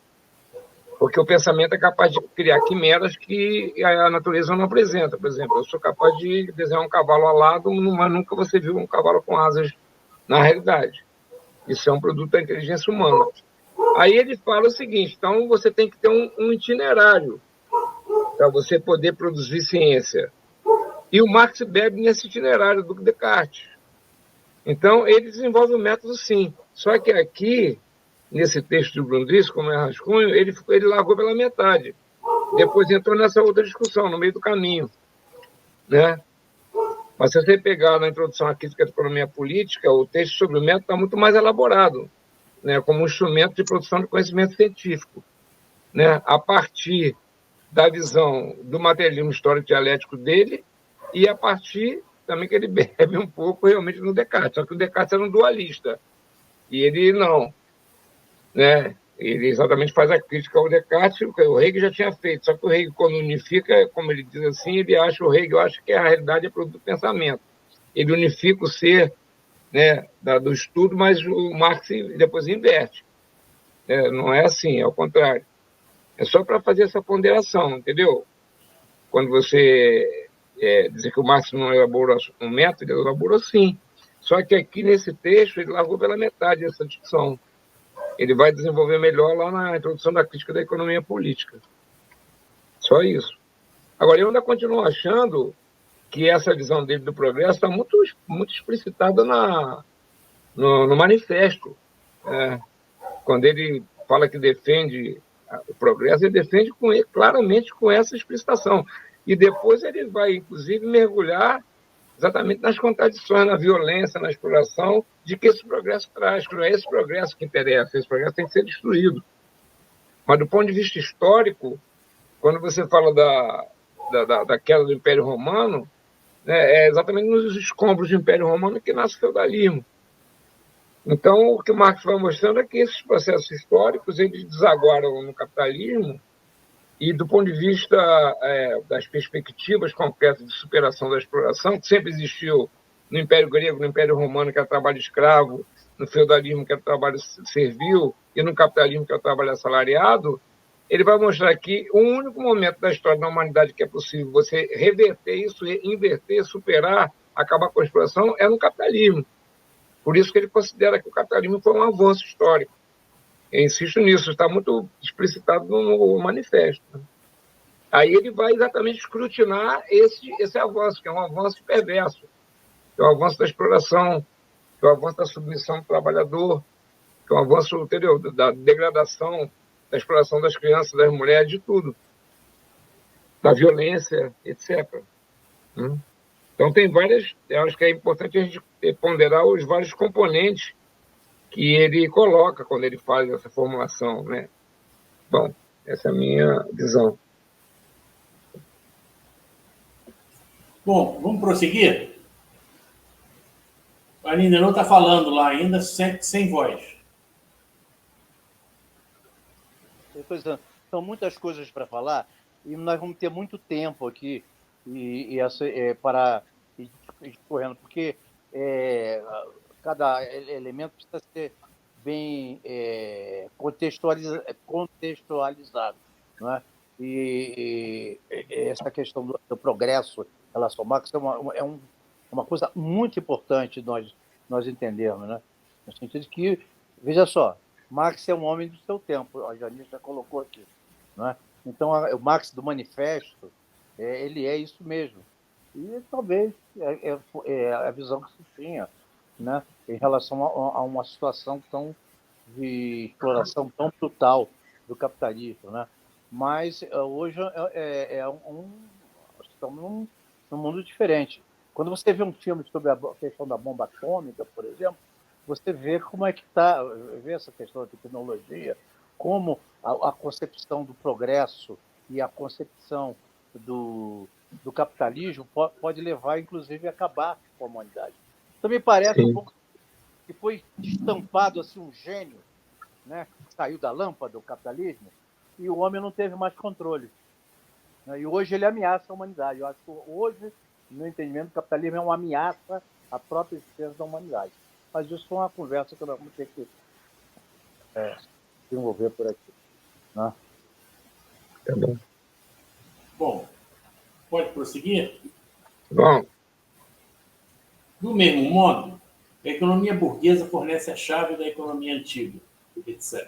Speaker 2: Porque o pensamento é capaz de criar quimeras que a natureza não apresenta. Por exemplo, eu sou capaz de desenhar um cavalo alado, mas nunca você viu um cavalo com asas na realidade. Isso é um produto da inteligência humana. Aí ele fala o seguinte: então você tem que ter um itinerário para você poder produzir ciência. E o Marx bebe nesse itinerário do Descartes. Então, ele desenvolve o método, sim. Só que aqui, nesse texto do Grundrisse, como é rascunho, ele largou pela metade. Depois entrou nessa outra discussão, no meio do caminho, né? Mas se você pegar na introdução à crítica da economia política, o texto sobre o método está muito mais elaborado, né? Como um instrumento de produção de conhecimento científico, né? A partir da visão do materialismo histórico dialético dele e a partir também que ele bebe um pouco realmente no Descartes. Só que o Descartes era um dualista e ele não, né? Ele exatamente faz a crítica ao Descartes, que o Hegel já tinha feito, só que o Hegel, quando unifica, como ele diz assim, o Hegel acha que a realidade é produto do pensamento. Ele unifica o ser, né, do estudo, mas o Marx depois inverte. Não é assim, é ao contrário. É só para fazer essa ponderação, entendeu? Quando você dizer que o Marx não elaborou um método, ele elaborou sim. Só que aqui nesse texto ele largou pela metade essa discussão. Ele vai desenvolver melhor lá na introdução da crítica da economia política. Só isso. Agora, eu ainda continuo achando que essa visão dele do progresso está muito, muito explicitada no manifesto. Quando ele fala que defende o progresso, ele defende claramente com essa explicitação. E depois ele vai, inclusive, mergulhar exatamente nas contradições, na violência, na exploração, de que esse progresso traz, que não é esse progresso que interessa, esse progresso tem que ser destruído. Mas, do ponto de vista histórico, quando você fala da queda do Império Romano, né, é exatamente nos escombros do Império Romano que nasce o feudalismo. Então, o que o Marx vai mostrando é que esses processos históricos eles desaguaram no capitalismo e, do ponto de vista das perspectivas concretas de superação da exploração, que sempre existiu no Império Grego, no Império Romano, que era trabalho escravo, no feudalismo, que era trabalho servil, e no capitalismo, que é o trabalho assalariado, ele vai mostrar que o único momento da história da humanidade que é possível você reverter isso, inverter, superar, acabar com a exploração, é no capitalismo. Por isso que ele considera que o capitalismo foi um avanço histórico. Eu insisto nisso, está muito explicitado no manifesto. Aí ele vai exatamente escrutinar esse avanço, que é um avanço perverso, que é o avanço da exploração, que é o avanço da submissão do trabalhador, que é o avanço, entendeu, da degradação, da exploração das crianças, das mulheres, de tudo, da violência, etc. Então tem várias, eu acho que é importante a gente ponderar os vários componentes que ele coloca quando ele faz essa formulação, né? Bom, essa é a minha visão.
Speaker 3: Bom, vamos prosseguir? A Aline não está falando lá ainda, sem voz.
Speaker 1: Pois é, são muitas coisas para falar e nós vamos ter muito tempo aqui para ir discorrendo, porque cada elemento precisa ser bem contextualizado, não é? E essa questão do progresso em relação ao Marx é uma coisa muito importante nós entendermos, né? No sentido que, veja só, Marx é um homem do seu tempo, a Janice já colocou aqui, não é? Então, o Marx do Manifesto, ele é isso mesmo. E talvez a visão que se tinha, né, em relação a uma situação de exploração tão brutal do capitalismo, né? Mas hoje estamos num mundo diferente. Quando você vê um filme sobre a questão da bomba atômica, por exemplo, você vê como é que está, vê essa questão da tecnologia, como a concepção do progresso e a concepção do capitalismo pode levar, inclusive, a acabar com a humanidade. Então, me parece um pouco que foi estampado assim, um gênio, né, que saiu da lâmpada do capitalismo, e o homem não teve mais controle. E hoje ele ameaça a humanidade. Eu acho que hoje no meu entendimento, o capitalismo é uma ameaça à própria existência da humanidade. Mas isso foi uma conversa que nós vamos ter que desenvolver por aqui. Né?
Speaker 2: Tá bom.
Speaker 3: Bom, pode prosseguir?
Speaker 2: Bom,
Speaker 3: Do mesmo modo, a economia burguesa fornece a chave da economia antiga, etc.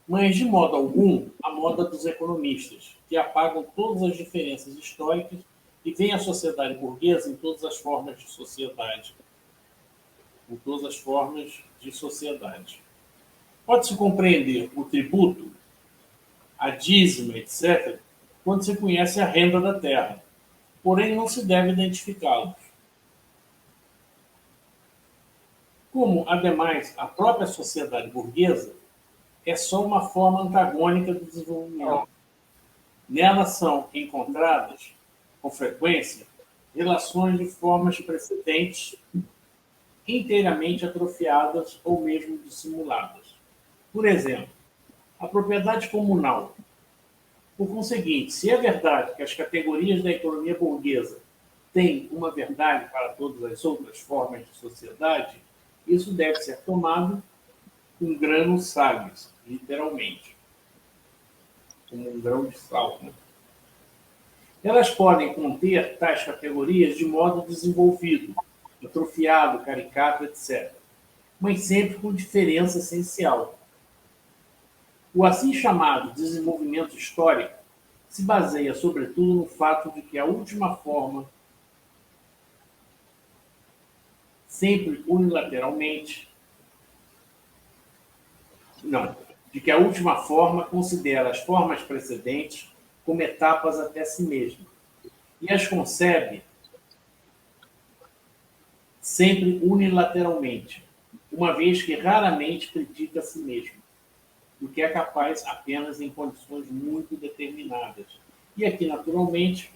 Speaker 3: Mas, de modo algum, a moda dos economistas, que apagam todas as diferenças históricas e veem a sociedade burguesa em todas as formas de sociedade. Em todas as formas de sociedade. Pode-se compreender o tributo, a dízima, etc., quando se conhece a renda da terra. Porém, não se deve identificá-los. Como, ademais, a própria sociedade burguesa é só uma forma antagônica do desenvolvimento. Nela são encontradas, com frequência, relações de formas precedentes inteiramente atrofiadas ou mesmo dissimuladas. Por exemplo, a propriedade comunal. Por conseguinte, se é verdade que as categorias da economia burguesa têm uma verdade para todas as outras formas de sociedade, isso deve ser tomado com grano salis, literalmente, como um grão de sal. Né? Elas podem conter tais categorias de modo desenvolvido, atrofiado, caricato, etc., mas sempre com diferença essencial. O assim chamado desenvolvimento histórico se baseia, sobretudo, no fato de que a última forma, sempre unilateralmente, de que a última forma considera as formas precedentes como etapas até si mesma e as concebe sempre unilateralmente, uma vez que raramente critica a si mesmo, do que é capaz apenas em condições muito determinadas. E aqui, naturalmente,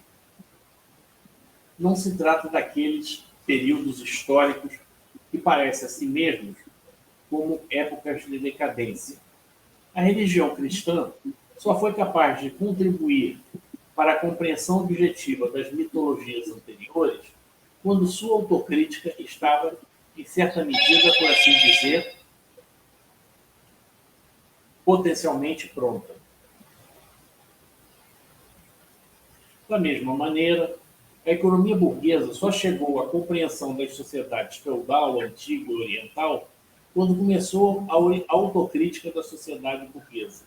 Speaker 3: não se trata daqueles períodos históricos que parecem a si mesmos como épocas de decadência. A religião cristã só foi capaz de contribuir para a compreensão objetiva das mitologias anteriores quando sua autocrítica estava, em certa medida, por assim dizer, potencialmente pronta. Da mesma maneira, a economia burguesa só chegou à compreensão das sociedades feudal, antiga e oriental quando começou a autocrítica da sociedade burguesa.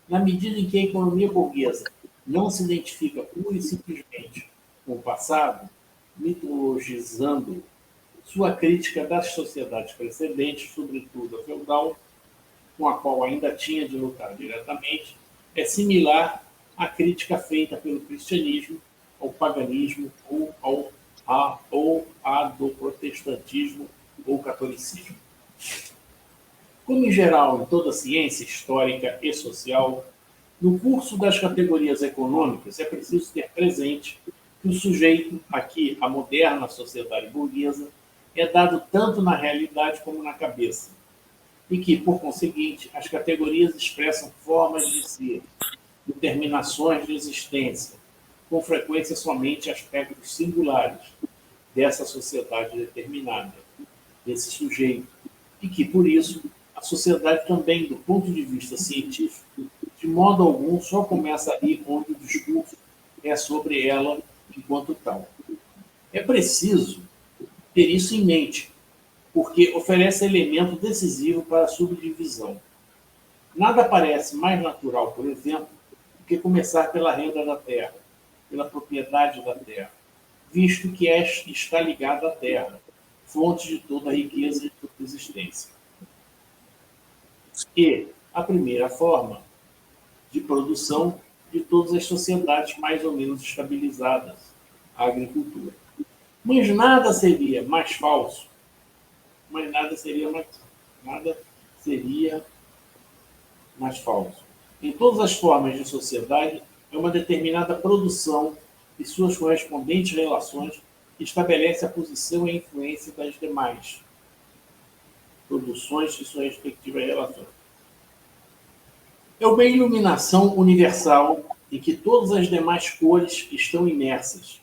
Speaker 3: Na medida em que a economia burguesa não se identifica pura e simplesmente com o passado, mitologizando sua crítica das sociedades precedentes, sobretudo a feudal, com a qual ainda tinha de lutar diretamente, é similar à crítica feita pelo cristianismo ao paganismo ou à do protestantismo ou catolicismo. Como em geral em toda ciência histórica e social, no curso das categorias econômicas é preciso ter presente que o sujeito, aqui a moderna sociedade burguesa, é dado tanto na realidade como na cabeça, e que, por conseguinte, as categorias expressam formas de ser, determinações de existência, com frequência somente aspectos singulares dessa sociedade determinada, desse sujeito, e que, por isso, a sociedade também, do ponto de vista científico, de modo algum só começa aí onde o discurso é sobre ela enquanto tal. É preciso ter isso em mente, porque oferece elemento decisivo para a subdivisão. Nada parece mais natural, por exemplo, do que começar pela renda da terra, pela propriedade da terra, visto que está ligada à terra, fonte de toda a riqueza e toda a existência. E a primeira forma de produção de todas as sociedades mais ou menos estabilizadas, a agricultura. Mas nada seria mais falso, nada seria mais falso. Em todas as formas de sociedade, é uma determinada produção e suas correspondentes relações que estabelece a posição e a influência das demais produções e suas respectivas relações. É uma iluminação universal em que todas as demais cores estão imersas,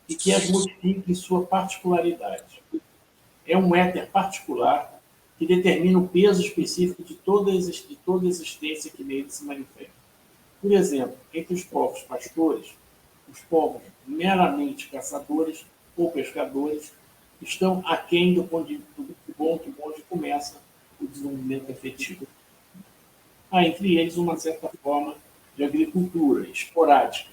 Speaker 3: e que as modifique em sua particularidade. É um éter particular que determina o peso específico de toda existência que nele se manifesta. Por exemplo, entre os povos pastores, os povos meramente caçadores ou pescadores estão aquém do ponto onde começa o desenvolvimento efetivo. Há entre eles uma certa forma de agricultura esporádica.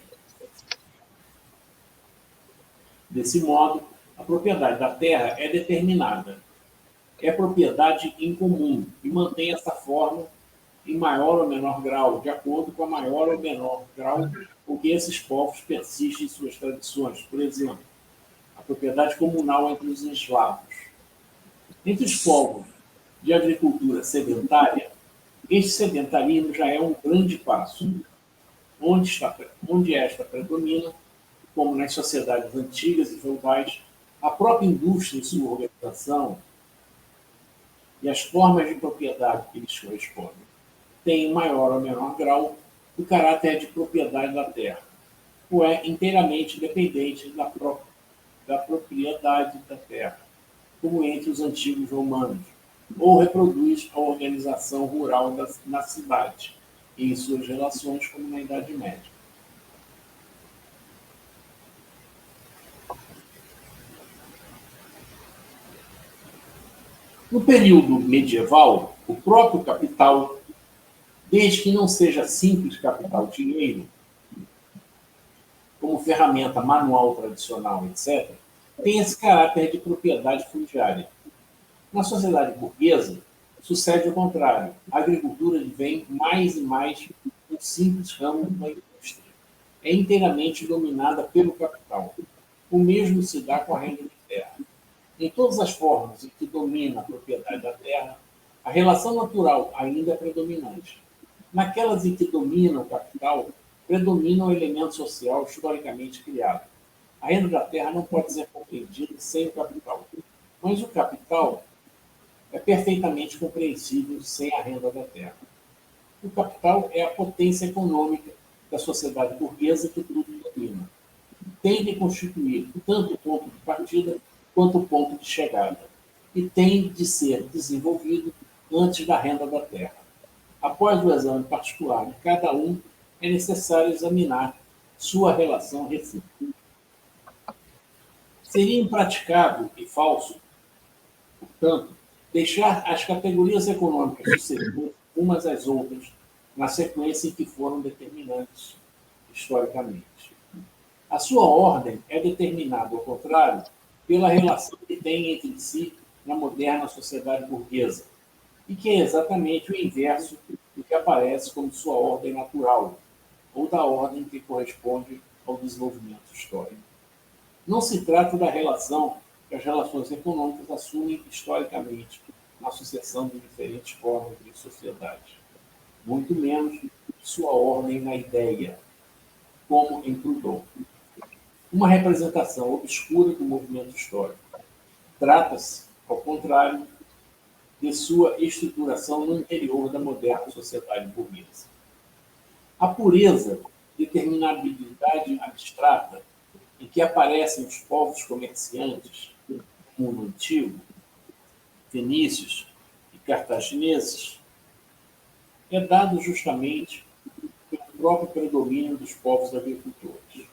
Speaker 3: Desse modo, a propriedade da terra é determinada. É propriedade em comum e mantém essa forma em maior ou menor grau, de acordo com a maior ou menor grau com que esses povos persistem em suas tradições. Por exemplo, a propriedade comunal entre os eslavos. Entre os povos de agricultura sedentária, este sedentarismo já é um grande passo. Onde esta predomina, como nas sociedades antigas e feudais, a própria indústria em sua organização e as formas de propriedade que lhes correspondem têm, em maior ou menor grau, o caráter de propriedade da terra, ou é inteiramente dependente da propriedade da terra, como entre os antigos romanos, ou reproduz a organização rural na cidade e em suas relações, como na Idade Média. No período medieval, o próprio capital, desde que não seja simples capital dinheiro, como ferramenta manual tradicional, etc., tem esse caráter de propriedade fundiária. Na sociedade burguesa, sucede o contrário. A agricultura vem mais e mais um simples ramo da indústria. É inteiramente dominada pelo capital. O mesmo se dá com a renda de terra. Em todas as formas em que domina a propriedade da terra, a relação natural ainda é predominante. Naquelas em que domina o capital, predomina o elemento social historicamente criado. A renda da terra não pode ser compreendida sem o capital, mas o capital é perfeitamente compreensível sem a renda da terra. O capital é a potência econômica da sociedade burguesa que tudo domina. Tem de constituir tanto o ponto de partida quanto o ponto de chegada, e tem de ser desenvolvido antes da renda da terra. Após o exame particular de cada um, é necessário examinar sua relação recíproca. Seria impraticável e falso, portanto, deixar as categorias econômicas suceder umas às outras na sequência em que foram determinantes historicamente. A sua ordem é determinada, ao contrário, pela relação que tem entre si na moderna sociedade burguesa, e que é exatamente o inverso do que aparece como sua ordem natural, ou da ordem que corresponde ao desenvolvimento histórico. Não se trata da relação que as relações econômicas assumem historicamente na sucessão de diferentes formas de sociedade, muito menos sua ordem na ideia, como em Proudhon. Uma representação obscura do movimento histórico. Trata-se, ao contrário, de sua estruturação no interior da moderna sociedade burguesa. A pureza, determinabilidade abstrata, em que aparecem os povos comerciantes do mundo antigo, fenícios e cartagineses, é dado justamente pelo próprio predomínio dos povos agricultores.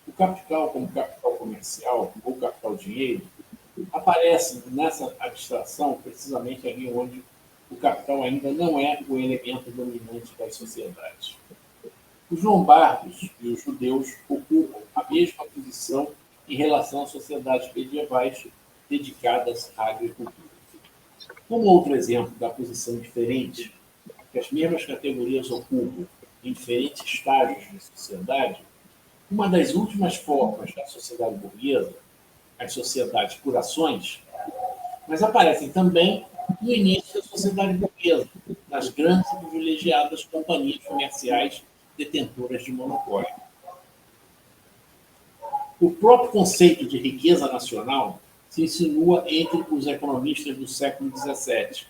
Speaker 3: O capital, como capital comercial ou capital dinheiro, aparece nessa abstração precisamente ali onde o capital ainda não é o elemento dominante das sociedades. Os lombardos e os judeus ocupam a mesma posição em relação às sociedades medievais dedicadas à agricultura. Como outro exemplo da posição diferente que as mesmas categorias ocupam em diferentes estágios da sociedade, uma das últimas formas da sociedade burguesa, as sociedades por ações, mas aparecem também no início da sociedade burguesa, nas grandes e privilegiadas companhias comerciais detentoras de monopólio. O próprio conceito de riqueza nacional se insinua entre os economistas do século XVII,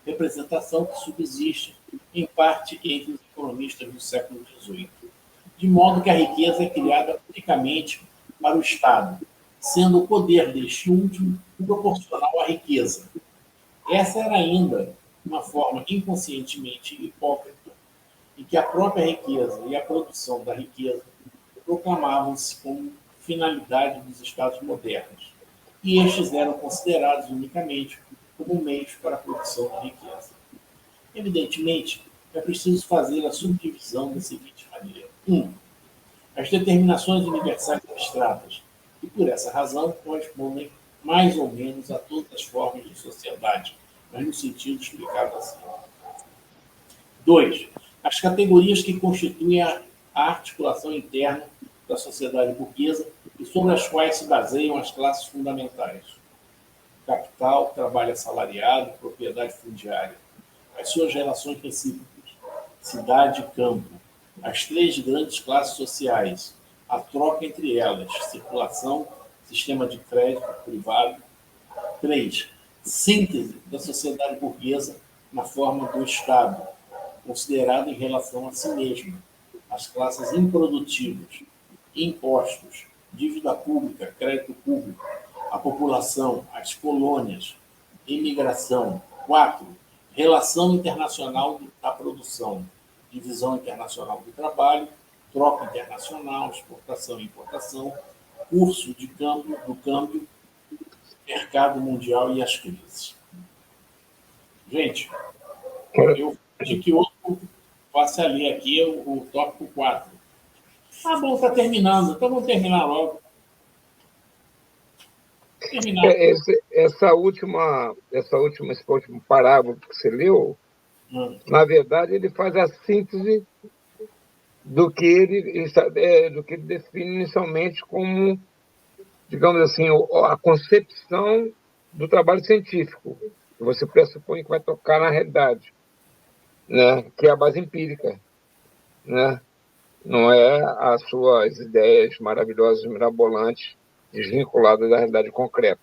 Speaker 3: representação que subsiste, em parte, entre os economistas do século XVIII, de modo que a riqueza é criada unicamente para o Estado, sendo o poder deste último proporcional à riqueza. Essa era ainda uma forma inconscientemente hipócrita em que a própria riqueza e a produção da riqueza proclamavam-se como finalidade dos Estados modernos, e estes eram considerados unicamente como meios para a produção de riqueza. Evidentemente, é preciso fazer a subdivisão da seguinte maneira. 1. As determinações universais abstratas, que por essa razão correspondem mais ou menos a todas as formas de sociedade, mas no sentido explicado acima. 2. As categorias que constituem a articulação interna da sociedade burguesa e sobre as quais se baseiam as classes fundamentais. Capital, trabalho assalariado, propriedade fundiária. As suas relações recíprocas, cidade e campo. As três grandes classes sociais, a troca entre elas, circulação, sistema de crédito privado. 3. Síntese da sociedade burguesa na forma do Estado, considerado em relação a si mesmo, as classes improdutivas, impostos, dívida pública, crédito público, a população, as colônias, imigração. 4. Relação internacional da produção, divisão internacional do trabalho, troca internacional, exportação e importação, curso de câmbio, mercado mundial e as crises. Gente, eu pedi que outro passe a ler aqui o tópico 4. Ah, bom, está terminando, então vamos terminar logo.
Speaker 2: Esse último parágrafo que você leu, na verdade, ele faz a síntese do que ele define inicialmente como, digamos assim, a concepção do trabalho científico, que você pressupõe que vai tocar na realidade, né? Que é a base empírica, né? Não é as suas ideias maravilhosas, mirabolantes, desvinculadas da realidade concreta.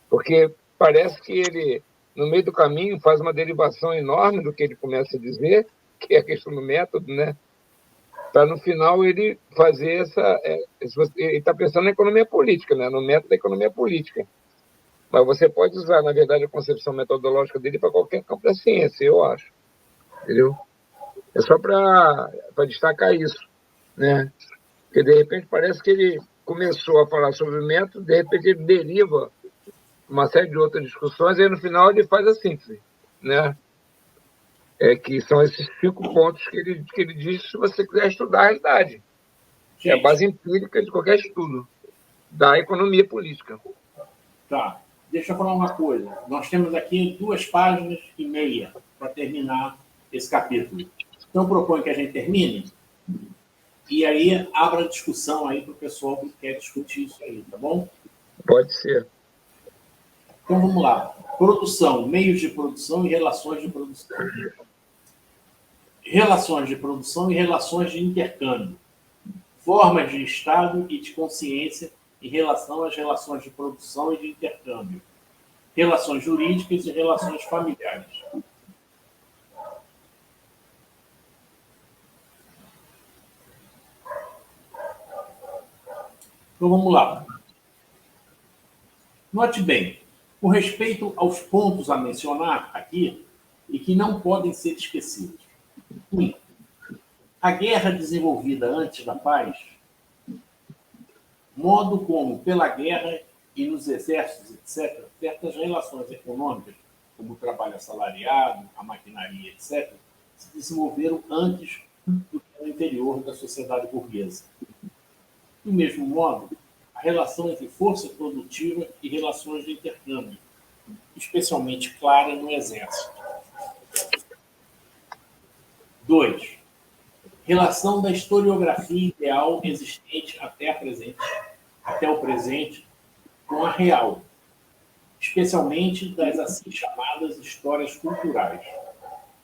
Speaker 2: Porque parece que ele, no meio do caminho, faz uma derivação enorme do que ele começa a dizer, que é a questão do método, né? Para, no final, ele fazer ele está pensando na economia política, né? No método da economia política. Mas você pode usar, na verdade, a concepção metodológica dele para qualquer campo da ciência, eu acho. Entendeu? É só para destacar isso, né? Porque, de repente, parece que ele começou a falar sobre o método, de repente ele deriva uma série de outras discussões, e no final ele faz a síntese, né? Que são esses 5 pontos que ele diz se você quiser estudar a realidade.
Speaker 3: Gente,
Speaker 2: é a base empírica de qualquer estudo da economia política.
Speaker 3: Tá, deixa eu falar uma coisa. Nós temos aqui 2 páginas e meia para terminar esse capítulo. Então, proponho que a gente termine e aí abra a discussão aí para o pessoal que quer discutir isso aí, tá bom?
Speaker 2: Pode ser.
Speaker 3: Então, vamos lá. Produção, meios de produção e relações de produção. Relações de produção e relações de intercâmbio. Formas de Estado e de consciência em relação às relações de produção e de intercâmbio. Relações jurídicas e relações familiares. Então, vamos lá. Note bem, com respeito aos pontos a mencionar aqui, e que não podem ser esquecidos. 1. A guerra desenvolvida antes da paz, modo como, pela guerra e nos exércitos, etc., certas relações econômicas, como o trabalho assalariado, a maquinaria, etc., se desenvolveram antes do que no interior da sociedade burguesa. Do mesmo modo, a relação entre força produtiva e relações de intercâmbio, especialmente clara no exército. 2. Relação da historiografia ideal existente até o presente com a real, especialmente das assim chamadas histórias culturais,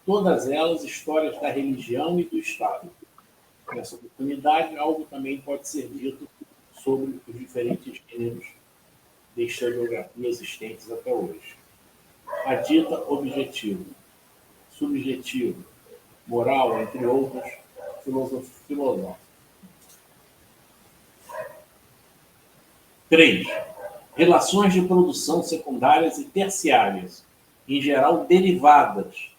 Speaker 3: todas elas histórias da religião e do Estado. Nessa oportunidade, algo também pode ser dito sobre os diferentes gêneros de historiografia existentes até hoje. A dita objetivo, subjetivo, moral, entre outros, filosófico. 3. Relações de produção secundárias e terciárias, em geral derivadas,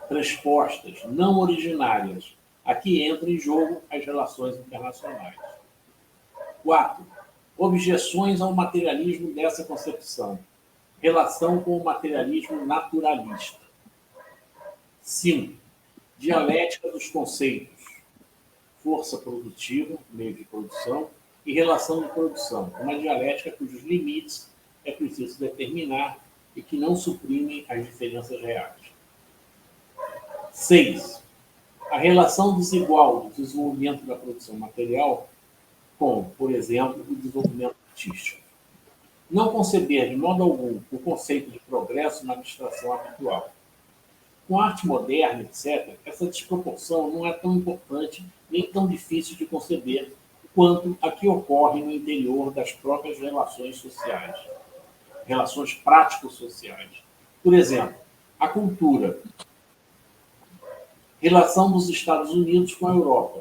Speaker 3: transpostas, não originárias. Aqui entra em jogo as relações internacionais. 4. Objeções ao materialismo dessa concepção. Relação com o materialismo naturalista. 5. Dialética dos conceitos. Força produtiva, meio de produção, e relação de produção. Uma dialética cujos limites é preciso determinar e que não suprimem as diferenças reais. 6. A relação desigual do desenvolvimento da produção material com, por exemplo, o desenvolvimento artístico. Não conceber de modo algum o conceito de progresso na abstração habitual. Com a arte moderna, etc., essa desproporção não é tão importante nem tão difícil de conceber quanto a que ocorre no interior das próprias relações sociais, relações prático-sociais. Por exemplo, a cultura, relação dos Estados Unidos com a Europa.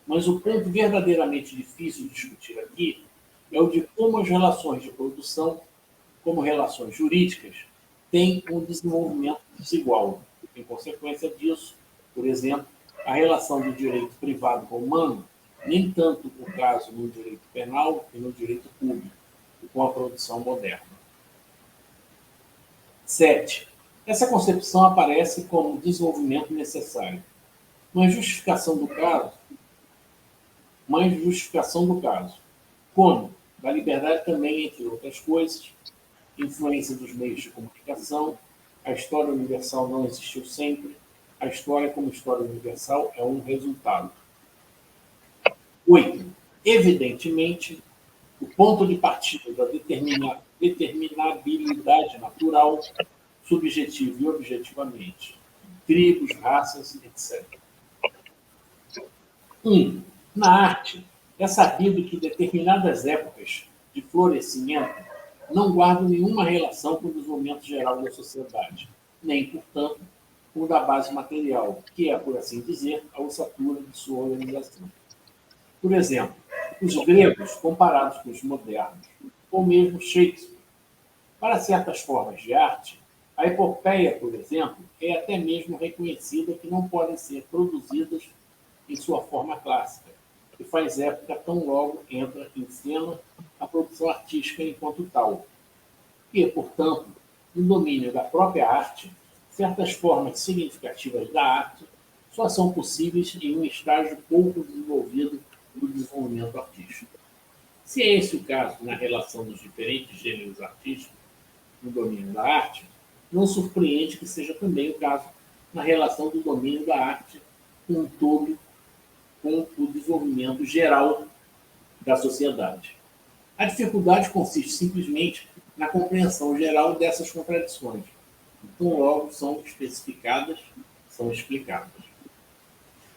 Speaker 3: Mas o ponto verdadeiramente difícil de discutir aqui é o de como as relações de produção, como relações jurídicas, têm um desenvolvimento desigual. Em consequência disso, por exemplo, a relação do direito privado com o humano, nem tanto o caso no direito penal e no direito público, com a produção moderna. 7. Essa concepção aparece como desenvolvimento necessário, mas justificação do caso, como da liberdade também, entre outras coisas, influência dos meios de comunicação, a história universal não existiu sempre, a história como história universal é um resultado. 8. Evidentemente, o ponto de partida da determinabilidade natural, subjetiva e objetivamente, tribos, raças, etc. 1. Na arte, é sabido que determinadas épocas de florescimento não guardam nenhuma relação com o desenvolvimento geral da sociedade, nem, portanto, com o da base material, que é, por assim dizer, a ossatura de sua organização. Por exemplo, os gregos comparados com os modernos, ou mesmo Shakespeare. Para certas formas de arte, a epopeia, por exemplo, é até mesmo reconhecida que não podem ser produzidas em sua forma clássica, que faz época tão logo entra em cena a produção artística enquanto tal. E, portanto, no domínio da própria arte, certas formas significativas da arte só são possíveis em um estágio pouco desenvolvido do desenvolvimento artístico. Se é esse o caso na relação dos diferentes gêneros artísticos no domínio da arte, não surpreende que seja também o caso na relação do domínio da arte com um todo, com o desenvolvimento geral da sociedade. A dificuldade consiste simplesmente na compreensão geral dessas contradições. Então, logo, são especificadas, são explicadas.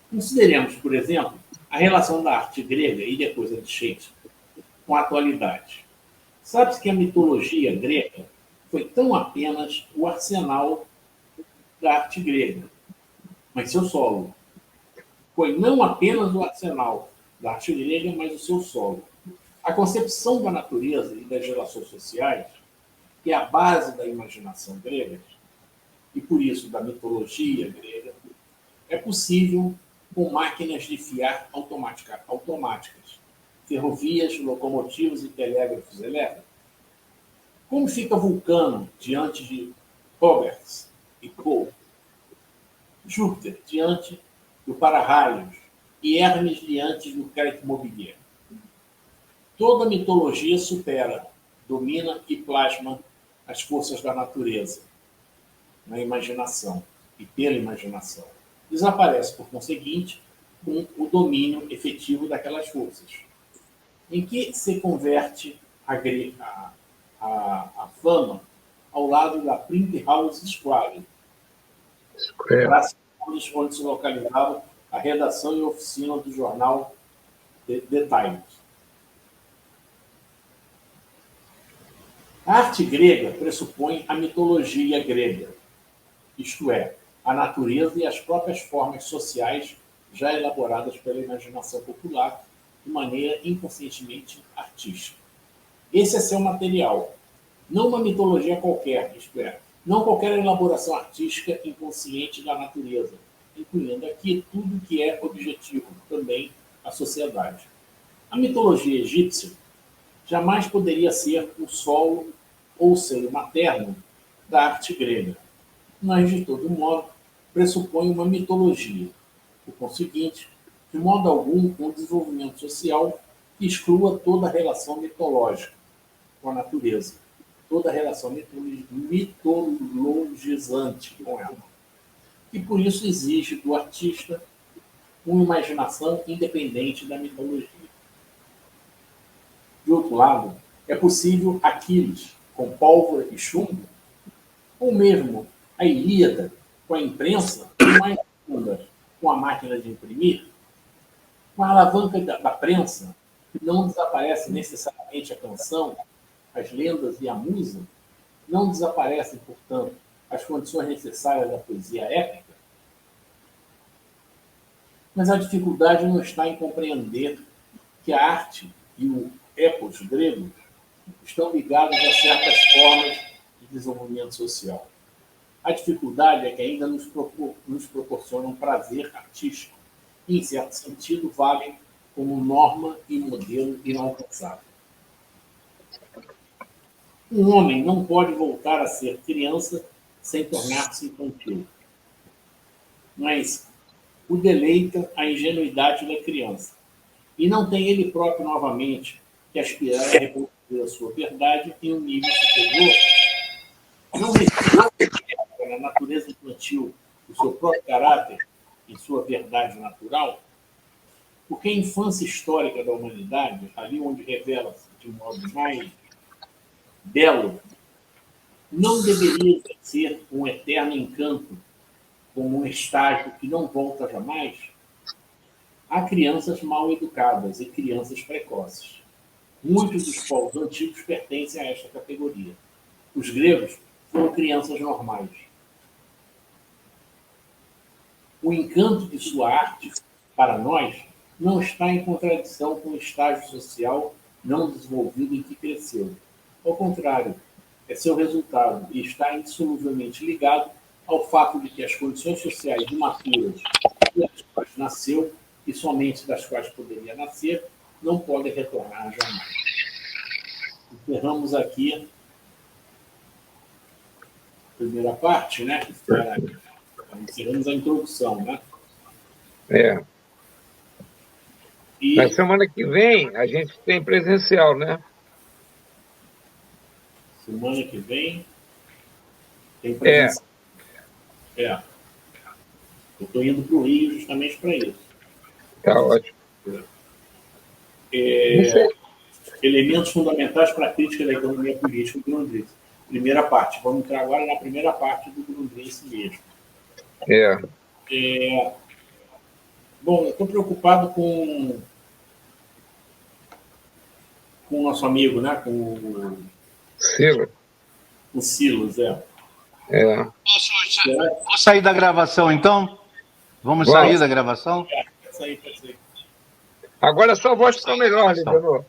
Speaker 3: Consideremos, por exemplo, a relação da arte grega e depois a de Shakespeare com a atualidade. Sabe-se que a mitologia grega foi tão apenas o arsenal da arte grega, mas seu solo. Foi não apenas o arsenal da arte grega, mas o seu solo. A concepção da natureza e das relações sociais, que é a base da imaginação grega, e por isso da mitologia grega, é possível com máquinas de fiar automáticas, ferrovias, locomotivas e telégrafos elétricos. Como fica Vulcano diante de Roberts e Poe, Júpiter diante do para-raios e Hermes diante do Crédito-Mobilier. Toda mitologia supera, domina e plasma as forças da natureza na imaginação e pela imaginação. Desaparece, por conseguinte, com o domínio efetivo daquelas forças. Em que se converte a fama ao lado da Print House Square, onde se localizava a redação e oficina do jornal The Times. A arte grega pressupõe a mitologia grega, isto é, a natureza e as próprias formas sociais já elaboradas pela imaginação popular de maneira inconscientemente artística. Esse é seu material. Não uma mitologia qualquer, isto é, não qualquer elaboração artística inconsciente da natureza, incluindo aqui tudo que é objetivo, também a sociedade. A mitologia egípcia jamais poderia ser o solo ou seio materno da arte grega, mas, de todo modo, pressupõe uma mitologia. Por conseguinte, de modo algum, um desenvolvimento social que exclua toda relação mitológica com a natureza, toda relação mitologizante com ela, e por isso exige do artista uma imaginação independente da mitologia. De outro lado, é possível Aquiles com pólvora e chumbo, ou mesmo a Ilíada com a imprensa, ou mais profunda com a máquina de imprimir. Com a alavanca da prensa, não desaparece necessariamente a canção, as lendas e a musa, não desaparecem, portanto, as condições necessárias da poesia épica. Mas a dificuldade não está em compreender que a arte e o epos grego estão ligados a certas formas de desenvolvimento social. A dificuldade é que ainda nos proporcionam prazer artístico e, em certo sentido, valem como norma e modelo inalcançável. Um homem não pode voltar a ser criança sem tornar-se infantil. Mas o deleita a ingenuidade da criança. E não tem ele próprio novamente que aspirar a reproduzir a sua verdade em um nível superior. Não respeita na natureza infantil o seu próprio caráter e sua verdade natural, porque a infância histórica da humanidade, ali onde revela-se de um modo mais belo, não deveria ser um eterno encanto, como um estágio que não volta jamais. Há crianças mal educadas e crianças precoces. Muitos dos povos antigos pertencem a esta categoria. Os gregos foram crianças normais. O encanto de sua arte, para nós, não está em contradição com o estágio social não desenvolvido em que cresceu. Ao contrário, é seu resultado e está indissoluvelmente ligado ao fato de que as condições sociais imaturas das quais nasceu e somente das quais poderia nascer não podem retornar jamais. Encerramos aqui a primeira parte, né? Encerramos a introdução, né?
Speaker 2: E na semana que vem a gente tem presencial, né?
Speaker 3: Semana que vem tem presencial. Eu estou indo para o Rio justamente para isso.
Speaker 2: Tá ótimo.
Speaker 3: Elementos fundamentais para a crítica da economia política do Grundrisse. Primeira parte. Vamos entrar agora na primeira parte do Grundrisse mesmo. Bom, eu estou preocupado com o nosso amigo, né? Com o
Speaker 2: Silas.
Speaker 3: O Silas,
Speaker 1: Vou sair da gravação, então? Vamos sair da gravação?
Speaker 3: Pode sair.
Speaker 2: Agora a sua voz ficou melhor, Lidiano.